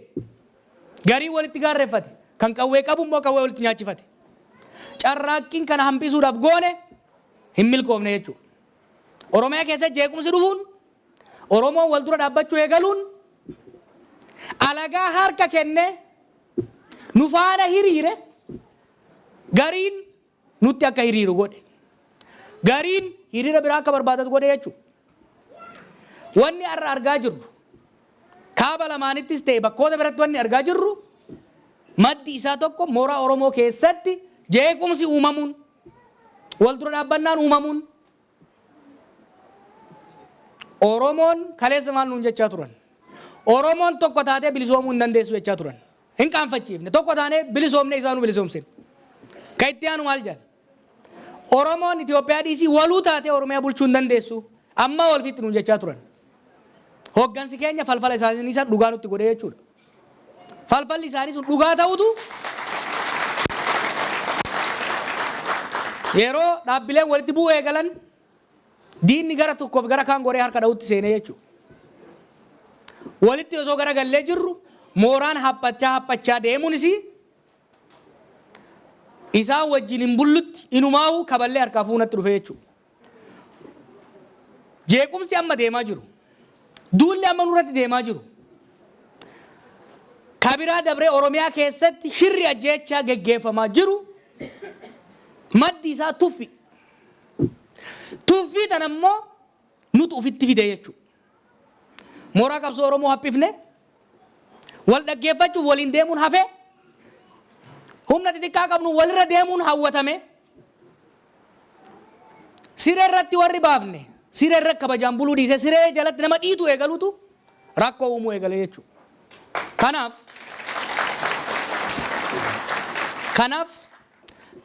Garii walitti gaarreeffate. Kan qawwee qabu immoo qawwee walitti nyaachifate. Carraaqqiin kana hambisuudhaaf goone hin milkoomne jechuudha. Oromiyaa keessatti jeequmsi dhufuun Oromoon wal dura dhaabbachuu eegaluun alagaa harka kennee nu faana hiriire gariin nutti akka hiriiru godhe. Gariin hiriira biraa akka barbaadatu godhe jechuudha. Wanni har'a argaa jirru kaaba lamaanittis ta'e bakkoota biratti wanni argaa jirru maddi isaa tokko mooraa Oromoo keessatti jeequmsi uumamuun wal dura dhaabbannaan uumamuun Oromoon kaleessa maal nuun jechaa turan. Oromoon tokko taatee bilisoomuu hin dandeessu jechaa turan. Hin qaanfachiifne tokko taanee bilisoomne isaanuu bilisoomsine. Ka itti aanu maal jedhan? Oromoon Itoophiyaa dhiisii waluu taatee Oromiyaa bulchuu hin dandeessu. Amma wal fitti nuun jechaa turan. Hoggansi keenya falfala isaanii isa dhugaa nutti godhee jechuudha. Falfalli isaanii sun dhugaa ta'utu yeroo dhaabbileen walitti bu'uu eegalan diinni gara tokkoof gara kaan goree harka dha'utti seenee jechuudha. Walitti osoo gara gallee jirru mooraan haphachaa deemuunis isaan wajjin hin bullutti inumaa'uu kaballee harkaa fuunatti dhufe jechuudha. Jeequmsi amma deemaa jiru. Duulli amma nurratti deemaa jiru. Kabiraa dabree Oromiyaa keessatti shirri ajjeechaa geggeeffamaa jiru. Maddi isaa tuffi. Tuffii tan ammoo nuti ufitti fide jechuudha. Mooraa qabsoo Oromoo haphifne wal dhaggeeffachuuf waliin deemuun hafe humna xixiqqaa qabnu walirra deemuun hawwatame siree irratti warri baafne siree irra kabajaan buluu dhiise siree jalatti nama dhiitu eegalutu rakkoo uumuu eegale jechuudha. Kanaaf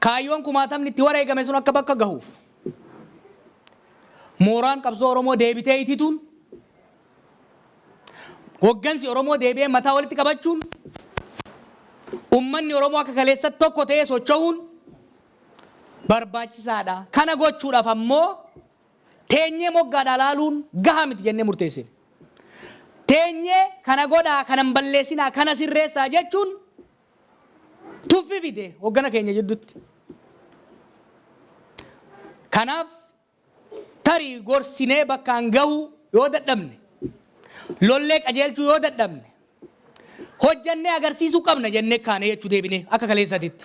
kaayyoon kumaatamni itti wareegame sun akka bakka gahuuf mooraan qabsoo Oromoo deebitee itituun hoggansi Oromoo deebi'ee mataa walitti qabachuun ummanni Oromoo akka kaleessatti tokko ta'ee socho'uun barbaachisaadha. Kana gochuudhaaf ammoo teenyee moggaadhaa laaluun gahaa miti jennee murteessine. Teenyee kana godhaa kanan balleessinaa kana sirreessaa jechuun tuffi fide hoggana keenya jidduutti. Kanaaf tarii gorsinee bakkaan gahuu yoo dadhabne lollee qajeelchuu yoo dadhabne hojjannee agarsiisuu qabna jennee kaane jechuu deebine akka kaleessatitti.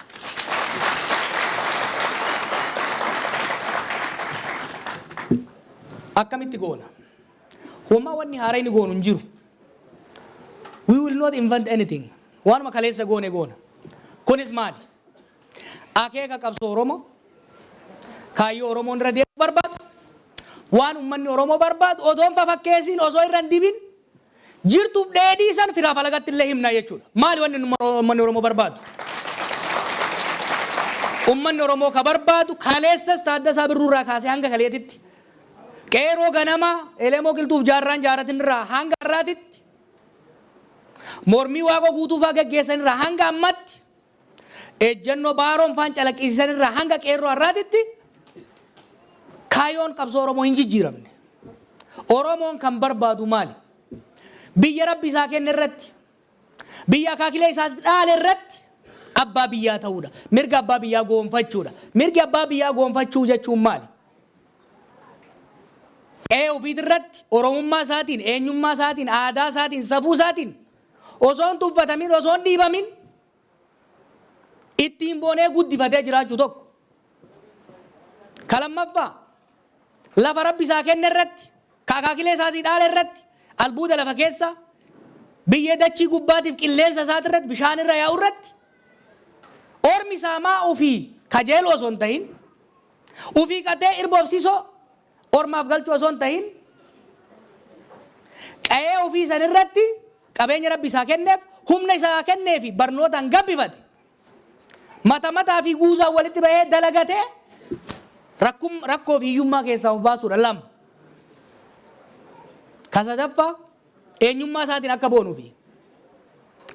Akkamitti goona? Homaa wanni haaraa inni goonu hin jiru. We will not invent anything. Waanuma kaleessa goone goona. Kunis maali? Akeeka qabsoo Oromoo kaayyoo Oromoon irra deemuu barbaadu waan ummanni Oromoo barbaadu odoon fafakkeessiin osoo irra hin dibin jirtuuf dheedhii san firaaf alagatti illee himna jechuudha. Maali wanni ummanni Oromoo barbaadu? Ummanni Oromoo ka barbaadu kaleessas Taaddasaa Birruurraa kaasee hanga kaleetitti. Qeeroo ganama elemoo qilxuuf jaarraan jaaratinirraa hanga har'aatitti. Mormii waaqa guutuufaa gaggeessanirraa hanga ammatti. Ejjennoo baaroon faan calaqqisiisanirraa hanga qeerroo har'aatitti. Kaayoon qabsoo Oromoo hin jijjiiramne. Oromoon kan barbaadu maali? Biyya Rabbi isaa kenne irratti, biyya akaakilee isaa dhaale irratti abbaa biyyaa ta'uudha. Mirga abbaa biyyaa goonfachuudha. Mirgi abbaa biyyaa goonfachuu jechuun maali? Ofiit irratti Oromummaa isaatiin, eenyummaa isaatiin, aadaa isaatiin, safuu isaatiin osoo hin tuffatamin, osoo hin dhiibamin ittiin boonee guddifatee jiraachuu tokko. Kalammaffaa lafa Rabbi isaa kenne irratti, akaakilee isaatii dhaale irratti, albuuda lafa keessa, biyyee dachii gubbaatiif qilleensa isaati irratti, bishaan irra yaa'u irratti ormi saamaa ofii kajeeluu osoo hin tahin, ofii qatee irboofsisoo ormaaf galchuu osoo hin tahin, qa'ee ofii san irratti qabeenya Rabbi isaa kenneef, humna isaa kennee fi barnootaan gabbifate, mata mataa fi guuzaan walitti bahee dalagatee rakkoo fi hiyyummaa keessaa of baasuudha. Lama. Ka sadaffaa eenyummaa isaatiin akka boonuu fi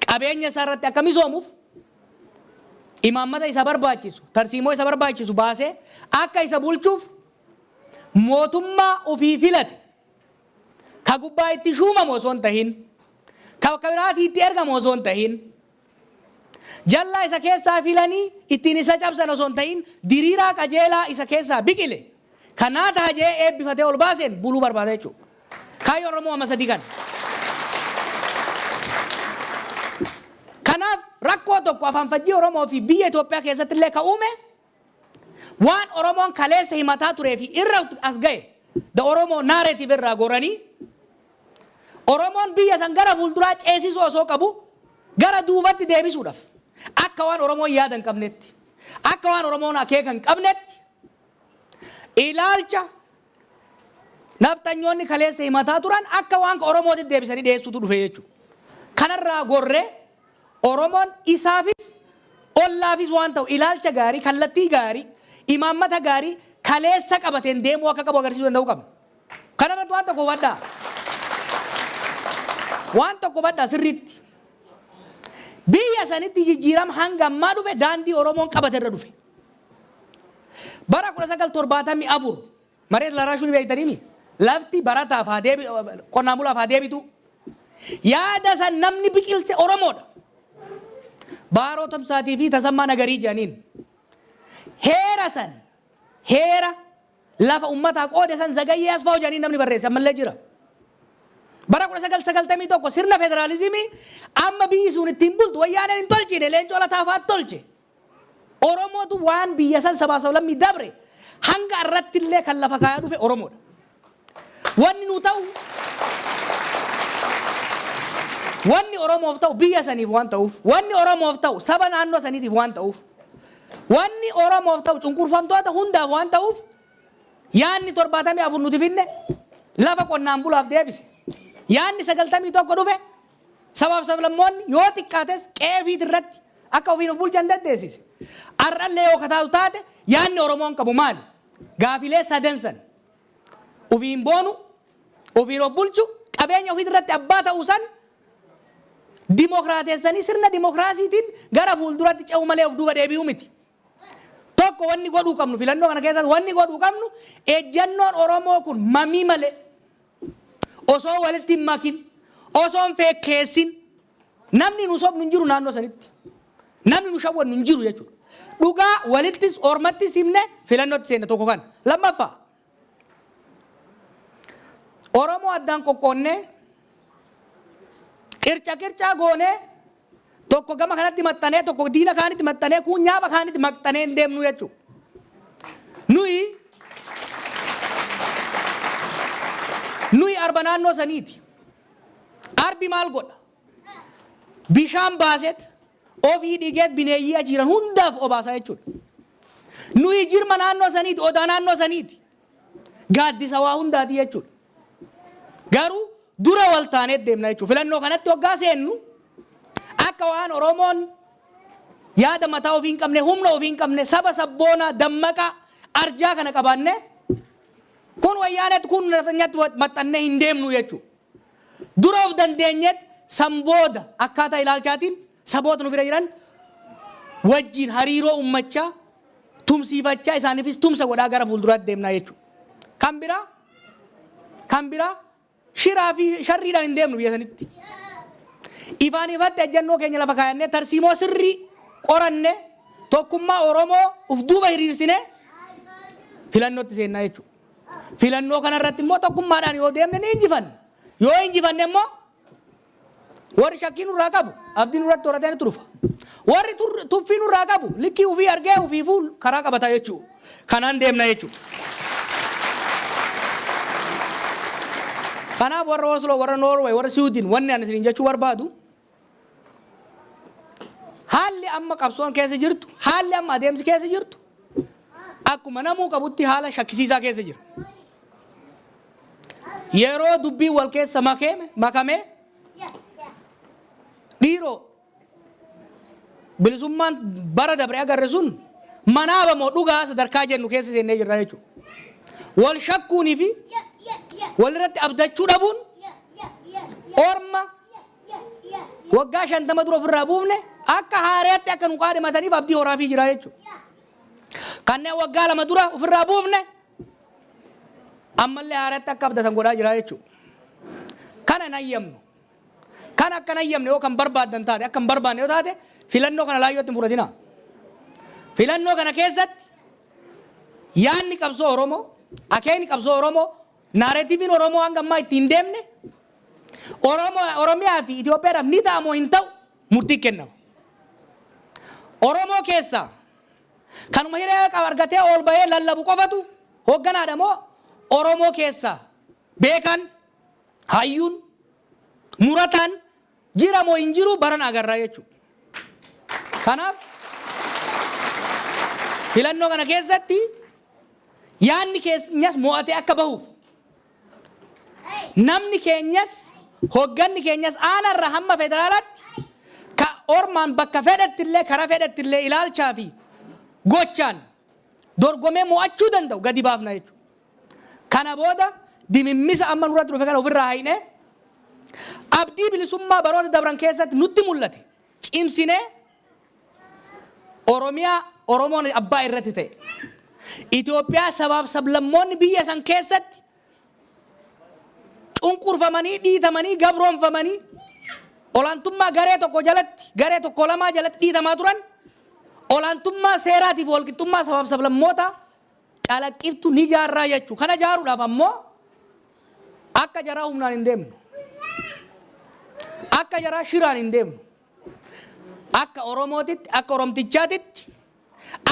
qabeenya isaa irratti akka misoomuuf imaammata isa barbaachisu, tarsiimoo isa barbaachisu baasee akka isa bulchuuf mootummaa ofii filate ka gubbaa itti shuumamu osoo hin tahin, ka bakka biraatii itti ergamu osoo hin tahin, jallaa isa keessaa filanii ittiin isa cabsan osoo hin tahin, diriiraa qajeelaa isa keessaa biqile kanaa taajee eebbifatee ol baaseen buluu barbaada jechuudha. Kaayyo Oromoo amma sadii kana. Kanaaf rakkoo tokko afaan fajjii Oromoo fi biyya Itoophiyaa keessatti illee ka uume waan Oromoon kaleessa himataa turee fi irra as ga'e the Oromoo narrative irraa goranii Oromoon biyya san gara fuulduraa ceesisuu osoo qabu gara duubatti deebisuudhaaf akka waan Oromoon yaada hin qabnetti, akka waan Oromoon akeeka hin qabnetti ilaalcha naftanyoonni kaleessa himataa turan akka waan Oromootti deebisanii dhiyeessuutu dhufe jechuudha. Kanarraa gorree Oromoon isaafis ollaafis waan ta'u ilaalcha gaarii, kallattii gaarii, imaammata gaarii kaleessa qabateen deemuu akka qabu agarsiisuu danda'uu qabna. Kanarratti waan tokko hubadhaa. Waan tokko hubadhaa sirriitti. Biyya sanitti jijjiirama hanga ammaa dhufe daandii Oromoon qabate irra dhufe. Bara 1974 mareet laraashuun beektanii lafti barataaf haa deebitu, qonnaan bulaaf haa deebitu. Yaada san namni biqilche Oromoodha. Baaroo Tumsaatii fi Tasammaa Nagarii jedhaniin heera san heera lafa ummataa qoode san Zagayyee Asfaw jedhanii namni barreesse ammallee jira. Bara 1991 sirna federaalizimii amma biyyi sun ittiin bultu wayyaaneen hin tolchine leencoo lataafaat tolche. Oromootu waan biyya san sabaa sablammii dabre hanga irratti illee kan lafa kaayaa dhufe Oromoodha. Wanni nu ta'u wanni Oromoof ta'u biyya saniif waan ta'uuf, wanni Oromoof ta'u saba naannoo saniitiif waan ta'uuf, wanni Oromoof ta'u cunqurfamtoota hundaaf waan ta'uuf yaanni 74 nuti finne lafa qonnaan bulaaf deebise. Yaanni 91 dhufe sabaaf sablammoonni yoo xiqqaates qeefiit irratti akka ofiin of bulchan dandeessise. Har'allee yoo kataatu taate yaanni Oromoon qabu maali? Gaafilee sadansan ofiin boonu, ofiin of bulchu, qabeenya ofiit irratti abbaa ta'uu san dimokiraateessanii sirna dimokiraasiitiin gara fuulduratti ce'u malee of duuba deebi'uu miti. Tokko wanni godhuu qabnu filannoo kana keessatti wanni godhuu qabnu ejjannoon Oromoo kun mamii malee osoo walitti hin makin, osoo hin fekkeessin namni nu sobnu hin jiru naannoo sanitti. Namni nu shawwannu hin jiru jechuudha. Dhugaa walittis ormattis himne filannootti seenne tokko kana. Lammaffaa Oromoo addaan qoqqoonnee qircaa goonee tokko gama kanatti maxxanee tokko diina kaanitti maxxanee kun nyaaba kaanitti maxxanee hin deemnu jechuudha. Nuyi arba naannoo saniiti. Arbi maal godha? Bishaan baaset ofii dhigeet bineeyyii ajiiran hundaaf obaasaa jechuudha. Nuyi jirma naannoo saniiti, odaa naannoo saniiti. Gaaddisa waa hundaati jechuudha. Garuu dura wal taanee deemna jechuudha. Filannoo kanatti hoggaa seennu akka waan Oromoon yaada mataa ofii hin qabne humna ofii hin qabne saba sabboonaa dammaqa arjaa kana qabaanne kun wayyaanetti kun nyaatti maxxannee hin deemnu jechuudha. Dura of dandeenyetti sambooda akkaataa ilaalchaatiin saboota nu bira jiran wajjin hariiroo ummachaa tumsiifachaa isaaniifis tumsa godhaa gara fuulduraatti deemnaa jechuudha. Kan biraa shiraa fi sharriidhaan hin deemnu biyya sanitti. Ifaan ifatti ejjennoo keenya lafa kaayannee tarsiimoo sirrii qoranne tokkummaa Oromoo uf duuba hiriirsine filannootti seennaa jechuudha. Filannoo kanarratti immoo tokkummaadhaan yoo deemne ni injifanna. Yoo injifanne immoo warri shakkii nurraa qabu abdii nurratti horatee ni turufa. Warri tuffii nurraa qabu likkii ufii argee ufiifuu karaa qabata jechuudha. Kanaan deemna jechuudha. Kanaaf warra Oslo, warra Norway, warra Sweden wanni ani isin jechuu barbaadu haalli amma qabsoon keessa jirtu, haalli amma adeemsi keessa jirtu akkuma namuu qabutti haala shakkisiisaa keessa jira. Yeroo dubbii wal keessa makame dhiiroo bilisummaan bara dabre agarre sun manaabamoo dhugaa sadarkaa jennu keessa seennee jirra jechuudha. Wal shakkuunii fi walirratti abdachuu dhabuun orma waggaa 50 dura ofirraa buufne akka haareetti akka nu qaadhimataniif abdii horaafii jira jechuudha. Kanneen waggaa 2 dura ofirraa buufne ammallee haareetti akka abdatan godhaa jira jechuudha. Kana nayyamnu. Kan akka nayyamne yoo kan barbaaddan taate akka hin barbaanne yoo taate filannoo kana laayyootti hin fudhatina. Filannoo kana keessatti yaanni qabsoo Oromoo, akeekni qabsoo Oromoo, naareetiiviin Oromoo hanga ammaa ittiin deemne Oromiyaa fi Itoophiyaadhaaf ni ta'a moo hin ta'u murtii kennama. Oromoo keessaa kanuma hiree argatee ol bahee lallabu qofatu hoogganaadha moo Oromoo keessaa beekan hayyuun murataan jira moo hin jiru baran agarraa jechuudha. Kanaaf filannoo kana keessatti yaanni keenyas mo'atee akka bahuuf namni keenyas hoogganni keenyas aanarra hamma federaalaatti ka ormaan bakka fedhattillee karaa fedhattillee ilaalchaa fi gochaan dorgomee mo'achuu danda'u gadi baafna jechuudha. Kana booda dimimmisa amma nurratti dhufe kana ofirraa haynee abdii bilisummaa baroota dabran keessatti nutti mul'ate cimsinee Oromoon abbaa irratti ta'e Itoophiyaa sabaaf sablammoonni biyya san keessatti cunqurfamanii dhiitamanii gabroonfamanii olaantummaa garee tokko jalatti garee tokko lamaa jalatti dhiitamaa turan olaantummaa seeraatiif walqixxummaa sabaaf sablammoota calaqqiftu ni jaarraa jechuu. Kana jaaruudhaaf ammoo akka jaraa humnaan hin deemnu. Akka jaraa shiraan hin deemnu. Akka Oromootitti, akka Oromtichaatitti,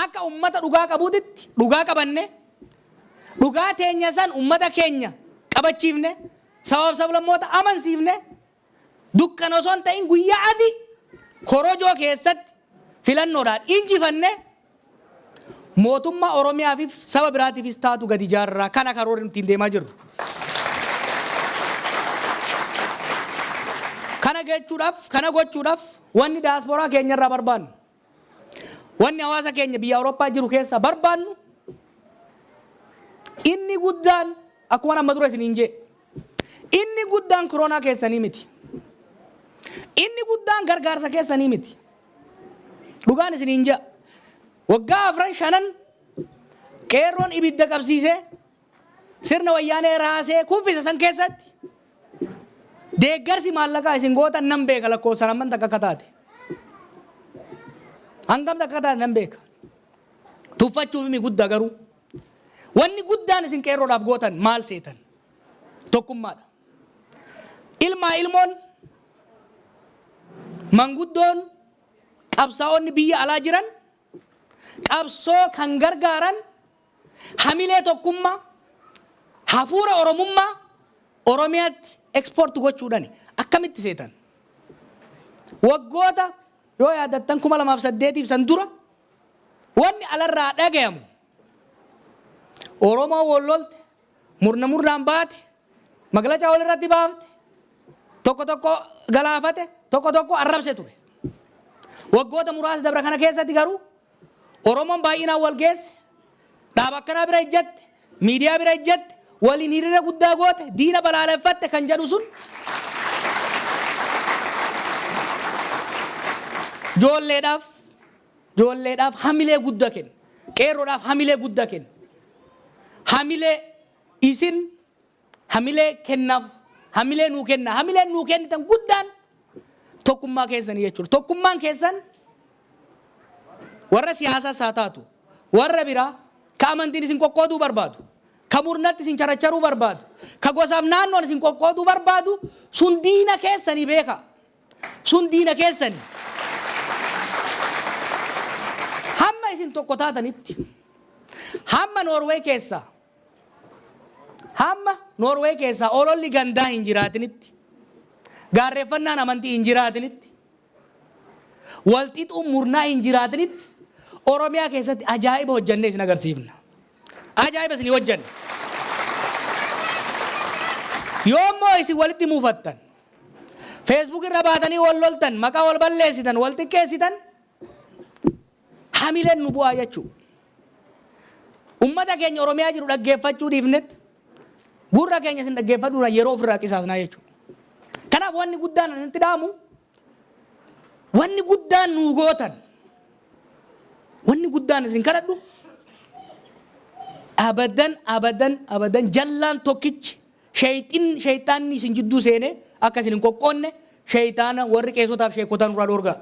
akka ummata dhugaa qabuutitti dhugaa qabanne dhugaa teenya san ummata keenya qabachiifne sabaaf sablammoota amansiifne dukkana osoo hin ta'in guyyaa adii korojoo keessatti filannoodhaan injifanne mootummaa Oromiyaa fi saba biraatiifis taatu gadi jaarraa kana karoora ittiin deemaa jirru. Kana gochuudhaaf wanni daasporaa keenyarraa barbaannu wanni hawaasa keenya biyya Awurooppaa jiru keessa barbaannu inni guddaan akkuma amma dura isiniin jee inni guddaan koronaa keessanii miti. Inni guddaan gargaarsa keessanii miti. Dhugaan isiniin jaa waggaa 4-5 qeerroon ibidda qabsiisee sirna wayyaanee raasee kuffisa san keessatti deeggarsi maallaqaa isin gootan nan beeka lakkoofsan amman takka akka taate. Hangam takka akka taate nan beeka. Tuffachuuf mi guddaa garuu wanni guddaan isin qeerroodhaaf gootan maal seetan tokkummaadha. Ilmoon manguddoon qabsaa'onni biyya alaa jiran qabsoo kan gargaaran hamilee tokkummaa hafuura Oromummaa Oromiyaatti export gochuudhaani akkamitti seetan waggoota yoo yaadattan 2008 san dura wanni alarraa dhagayamu Oromoo wollolte murnaan baate maglacaa walirratti baafte tokko galaafate tokko arrabse ture Waggoota muraasa dabra kana keessatti garuu Oromoon baay'inaan wal geesse dhaaba akkanaa bira ejjatte miidiyaa bira ejjatte waliin hiriira guddaa goote diina balaaleffatte kan jedhu sun joolleedhaaf hamilee guddaa kenna. Qeerroodhaaf hamilee guddaa kenna. Hamilee isin hamilee kennaaf hamilee nuu kenna. Hamilee nuu kennitan guddaan tokkummaa keessanii jechuudha. Tokkummaan keessan warra siyaasaas haa taatu warra biraa ka amantiin isin qoqqooduu barbaadu ka murnatti isin characharuu barbaadu ka gosaaf naannoon isin qoqqooduu barbaadu sun diina keessanii beeka. Sun diina keessanii. Hamma isin tokko taatanitti hamma Norway keessaa ololli gandaa hin jiraatinitti gaarreeffannaan amantii hin jiraatinitti walxixuun murnaa hin jiraatinitti Oromiyaa keessatti ajaa'iba hojjannee isin agarsiifna. Ajaa'iba isin hojjanne. Yoommoo isin walitti muufattan Facebook irra baatanii wal loltan maqaa wal balleessitan wal xiqqeessitan hamileen nu bu'aa jechuudha. Ummata keenya Oromiyaa jiru dhaggeeffachuu dhiifnetti gurra keenya isin dhaggeeffadhuudhaan yeroo ofirraa qisaasnaa jechuudha. Kanaaf wanni guddaan isinitti dhaamu wanni guddaan nuu gootan wanni guddaan isin kadhadhu abadan jallaan tokkichi shayxaanni isin jidduu seenee akka isin hin qoqqoonne shayxaana warri qeessotaaf sheekotaan irraa dhoorgaa.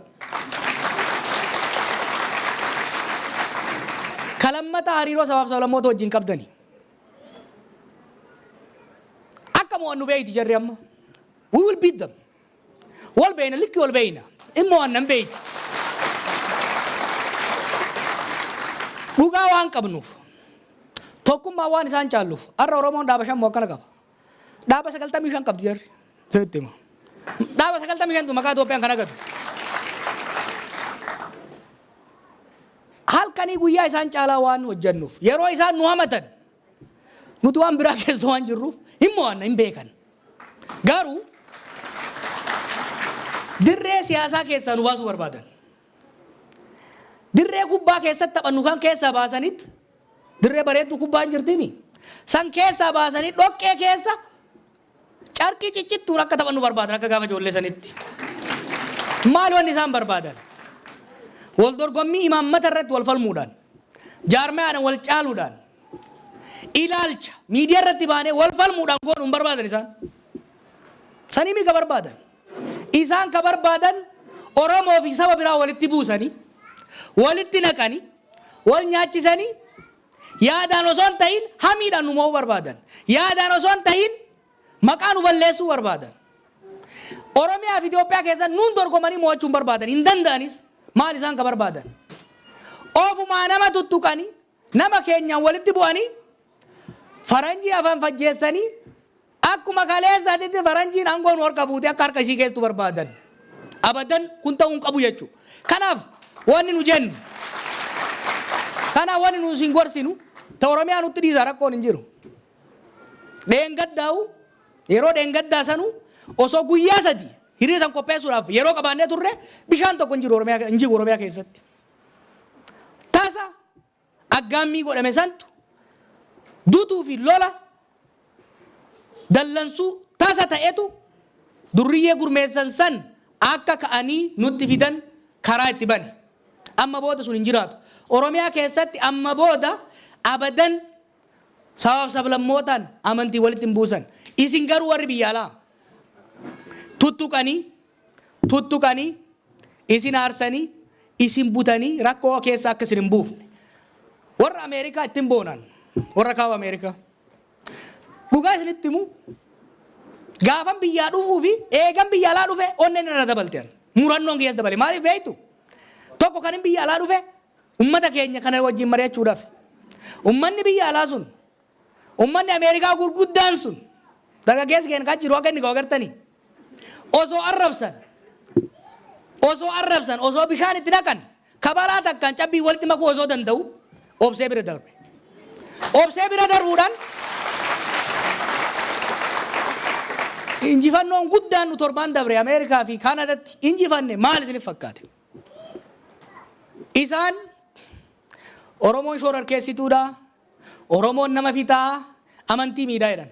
Kalammata hariiroo sabaaf sablammoota wajjin qabdanii. Akka mo'annu beeyti jarri amma. We will beat them. Wal beeyna likki wal beeyna. Immoo annan beeyti. Dhugaa waan qabnuuf. Tokkummaa waan isaan caalluuf. Har'a Oromoon dhaaba shan moo akkana qaba. Dhaaba 95 qabdi jarri. Sirriitti hima. Dhaaba 95tu maqaa Itoophiyaan kan agatu. Halkanii guyyaa isaan caalaa waan hojjannuuf yeroo isaan nu hamatan nuti waan biraa keessa waan jirruuf immoo waan hin beekan. Garuu dirree siyaasaa keessaa nu baasuu barbaadan. Dirree kubbaa keessatti taphannu kan keessaa baasanitti dirree bareedduu kubbaan jirtimi. San keessaa baasanii dhoqqee keessa carqii ciccittuun akka taphannu barbaadan akka gaafa ijoollee sanitti. Maal wanni isaan barbaadan? Wal dorgommii imaammata irratti wal falmuudhaan jaarmayaadhaan wal caaluudhaan ilaalcha miidiyaa irratti baanee wal falmuudhaan godhuun barbaadan isaan. Sanii mi ka barbaadan? Isaan ka barbaadan Oromoo fi saba biraa walitti buusanii walitti naqanii wal nyaachisanii yaadaan osoo hin ta'in hamiidhaan nu mo'uu barbaadan. Yaadaan osoo hin ta'in maqaa nu balleessuu barbaadan. Oromiyaa fi Itoophiyaa keessatti nuun dorgomanii mo'achuun barbaadan hin danda'anis. Maal isaan ka barbaadan? Ofumaa nama tuttuqanii nama keenyaan walitti bu'anii faranjii afaan fajjeessanii akkuma kaleessaatitti faranjiin aangoon harka fuutee akka harka isii keessattuu barbaadan. Abadan kun ta'uu hin qabu jechuudha. Kanaaf wanni nu jennu kanaaf wanni nu isin gorsinu ta Oromiyaa nutti dhiisaa rakkoon hin jiru. Dheengaddaa'u yeroo dheengaddaa sanuu osoo guyyaa sadii hiriira san qopheessuudhaaf yeroo qabaannee turre bishaan tokko hin jiru Oromiyaa keessatti. Tasa aggaammii godhame santu duutuu fi lola dallansuu tasa ta'etu durriyyee gurmeessan san akka ka'anii nutti fidan karaa itti bane. Amma booda sun hin jiraatu. Oromiyaa keessatti amma booda abadan sabaaf sablammootaan amantii walitti hin buusan. Isin garuu warri biyya alaa tuttuqanii isin aarsanii isin butanii rakkoo keessa akka isin hin buufne. Warra Ameerikaa ittiin boonan warra kaaba Ameerikaa. Dhugaa isinitti himu gaafan biyyaa dhufuu fi eegan biyya alaa dhufe onneen irra dabaltean. Murannoon keessatti dabale maaliif beektu? Tokko kan biyya alaa dhufe ummata keenya kana wajjin mari'achuudhaaf. Ummanni biyya alaa sun ummanni Ameerikaa gurguddaan sun dargaggeessi keenya kan jiru akka inni agartanii. Osoo arrabsan osoo bishaan itti naqan kabalaa takkaan cabbii walitti makuu osoo danda'u obsee bira darbe. Obsee bira darbuudhaan injifannoon guddaan nu torbaan dabre Ameerikaa fi Kaanaadaatti injifanne maal isiniif fakkaate? Isaan Oromoon shororkeessituudha. Oromoon nama fitaa amantii miidhaa jedhan.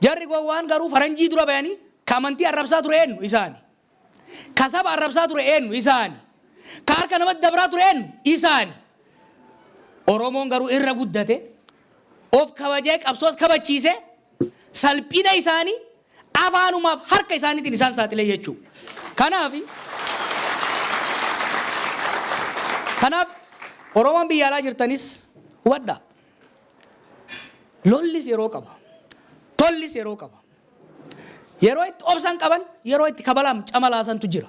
Jarri gowwaan garuu faranjii dura bayanii ka amantii arrabsaa ture eenyu isaani. Ka saba arrabsaa ture eenyu isaani. Ka harka namatti dabraa ture eenyu isaani. Oromoon garuu irra guddate of kabajee qabsoos kabachiise salphina isaanii afaanumaaf harka isaaniitiin isaan saaxilee jechuudha. Kanaaf Oromoon biyya alaa jirtanis hubadhaa. Lollis yeroo qaba. Tollis yeroo qaba. Yeroo itti obsan qaban, yeroo itti kabalaam camalaasantu jira.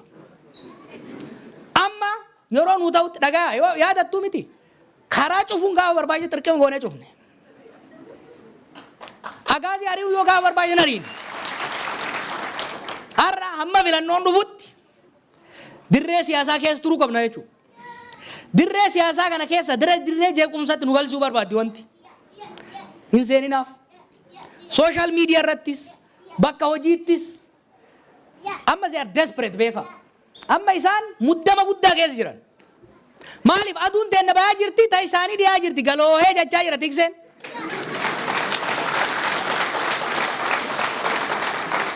Amma yeroo nu ta'utti dhagaa yaadattuu miti. Karaa cufuun gaafa barbaachisu tirqima goonee cufne. Agaasii ari'uu yoo gaafa barbaachisan ariin. Har'a hamma filannoon dhufutti dirree siyaasaa keessa turuu qabna jechuudha. Dirree siyaasaa kana keessa dirree jeequmsaatti nu galchuu barbaaddi wanti. Hin seeninaaf. Social media irrattis bakka hojiittis amma they are desperate beeka. Amma isaan muddama guddaa keessa jiran. Maaliif aduun teenna bayaa jirti ta isaanii dhiyaa jirti galoohee jechaa jira tikseen.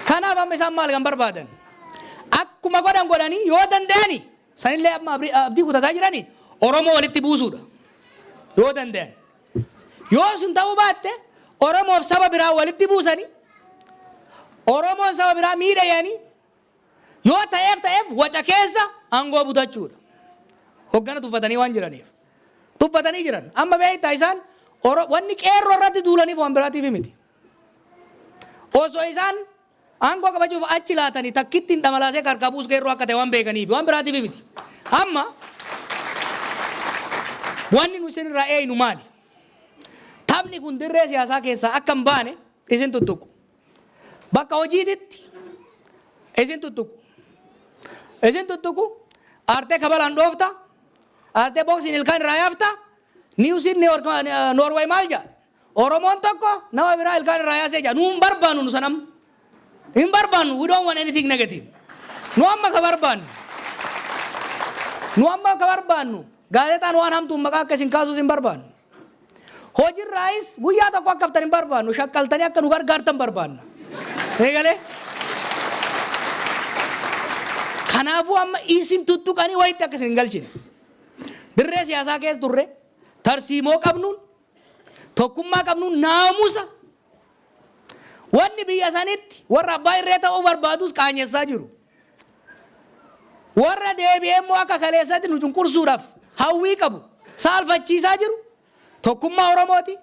Kanaaf amma isaan maal kan barbaadan? Akkuma godhanii yoo danda'ani sanillee amma abdii kutataa jirani Oromoo walitti buusuudha. Yoo danda'an. Yoo sun ta'uu baatte Oromoof saba biraa walitti buusanii Oromoon saba biraa miidhayanii yoo ta'eef waca keessa aangoo butachuudha. Hoggana tuffatanii waan jiraniif. Tuffatanii jiran. Amma beektaa isaan wanni qeerroo irratti duulaniif waan biraatiif miti. Osoo isaan aangoo qabachuuf achi laatanii takkittiin dhamalaasee karkabuus qeerroo akka ta'e waan beekaniif waan biraatiif miti. Amma wanni nu isin irraa eeynu maali? Taphni kun dirree siyaasaa keessaa akka hin baane isin tuttuqu. Bakka hojiititti isin tuttuqu. Isin tuttuqu aartee kabalaan dhoofta. Aartee booksiin ilkaan irraa yaafta. Niwusiin Norway maal jedha? Oromoon tokko nama biraa ilkaan irraa yaasee jedha. Nu hin barbaannu nu sanam. Hin barbaannu. We don't want anything negative. Nu amma ka barbaannu. Nu amma ka barbaannu. Gaazexaan waan hamtuun maqaa akka isin kaasuus hin barbaannu. Hojiirraayis guyyaa tokko akka haftan hin barbaannu. Shakkaltanii akka nu gargaartan barbaanna. Eegalee? Kanaafuu amma isin tuttuqanii wayitti akka isin hin galchine. Dirree siyaasaa keessa turre tarsiimoo qabnuun tokkummaa qabnuun naamusa wanni biyya sanitti warra abbaa irree ta'uu barbaadus qaanyeessaa jiru. Warra deebi'ee immoo akka kaleessatti nu cunqursuudhaaf hawwii qabu saalfachiisaa jiru. Tokkummaa Oromooti.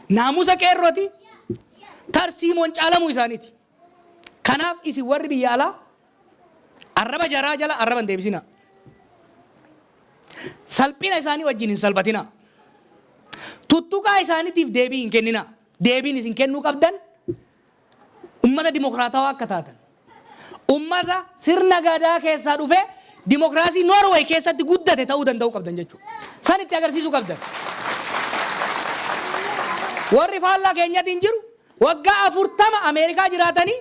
Naamusa qeerrooti. Tarsiimoon caalamuu isaaniiti. Kanaaf isin warri biyya alaa arraba jaraa jala arraba hin deebisina. Salphina isaanii wajjin hin salphatina. Tuttuqaa isaaniitiif deebii hin kennina. Deebiin isin kennuu qabdan ummata dimokiraatawaa akka taatan. Ummata sirna gadaa keessaa dhufe dimokiraasii Norway keessatti guddate ta'uu danda'uu qabdan jechuudha. San itti agarsiisuu qabdan. Warri faallaa keenyatiin jiru waggaa 40 Ameerikaa jiraatanii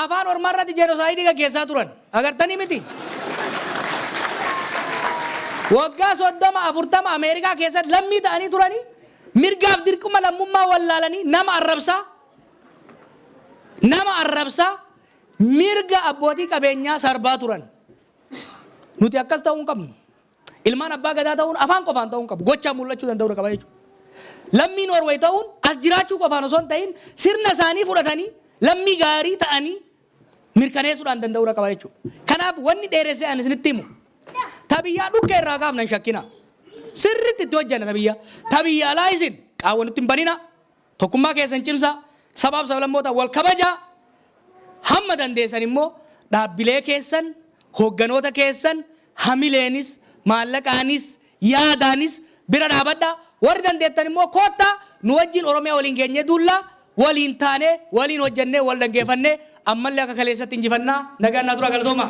afaan Oromoo irratti jenosaayidii gaggeessaa turan. Agartanii miti? Waggaa 30 Ameerikaa keessatti lammii ta'anii turanii mirgaaf dirquma lammummaa wallaalanii nama arrabsaa mirga abbootii qabeenyaa sarbaa turan. Nuti akkas ta'uu hin qabnu. Ilmaan abbaa gadaa ta'uun afaan qofaan ta'uu hin qabu. Gochaan mul'achuu danda'uu qaba jechuudha. Lammii Norway ta'uun as jiraachuu qofaan osoo hin ta'in sirna isaanii fudhatanii lammii gaarii ta'anii mirkaneessuudhaan danda'uu qaba jechuudha. Kanaaf wanni dheeressee ani isinitti himu. Tabiyyaa dhukkee irraa kaafnan shakkina. Sirriitti itti hojjanna tabiyyaa. Tabiyyaa alaa isin qaawwanitti hin banina. Tokkummaa keessan cimsaa. Sabaaf sablammoota wal kabajaa. Hamma dandeessan immoo dhaabbilee keessan, hoogganoota keessan, hamileenis, maallaqaanis, yaadaanis bira dhaabadhaa. Warri dandeettan immoo koottaa nu wajjin Oromiyaa waliin geenyee duullaa waliin taanee waliin hojjannee wal dhaggeeffannee ammallee akka kaleessatti injifannaa nagaan naa tura galatooma.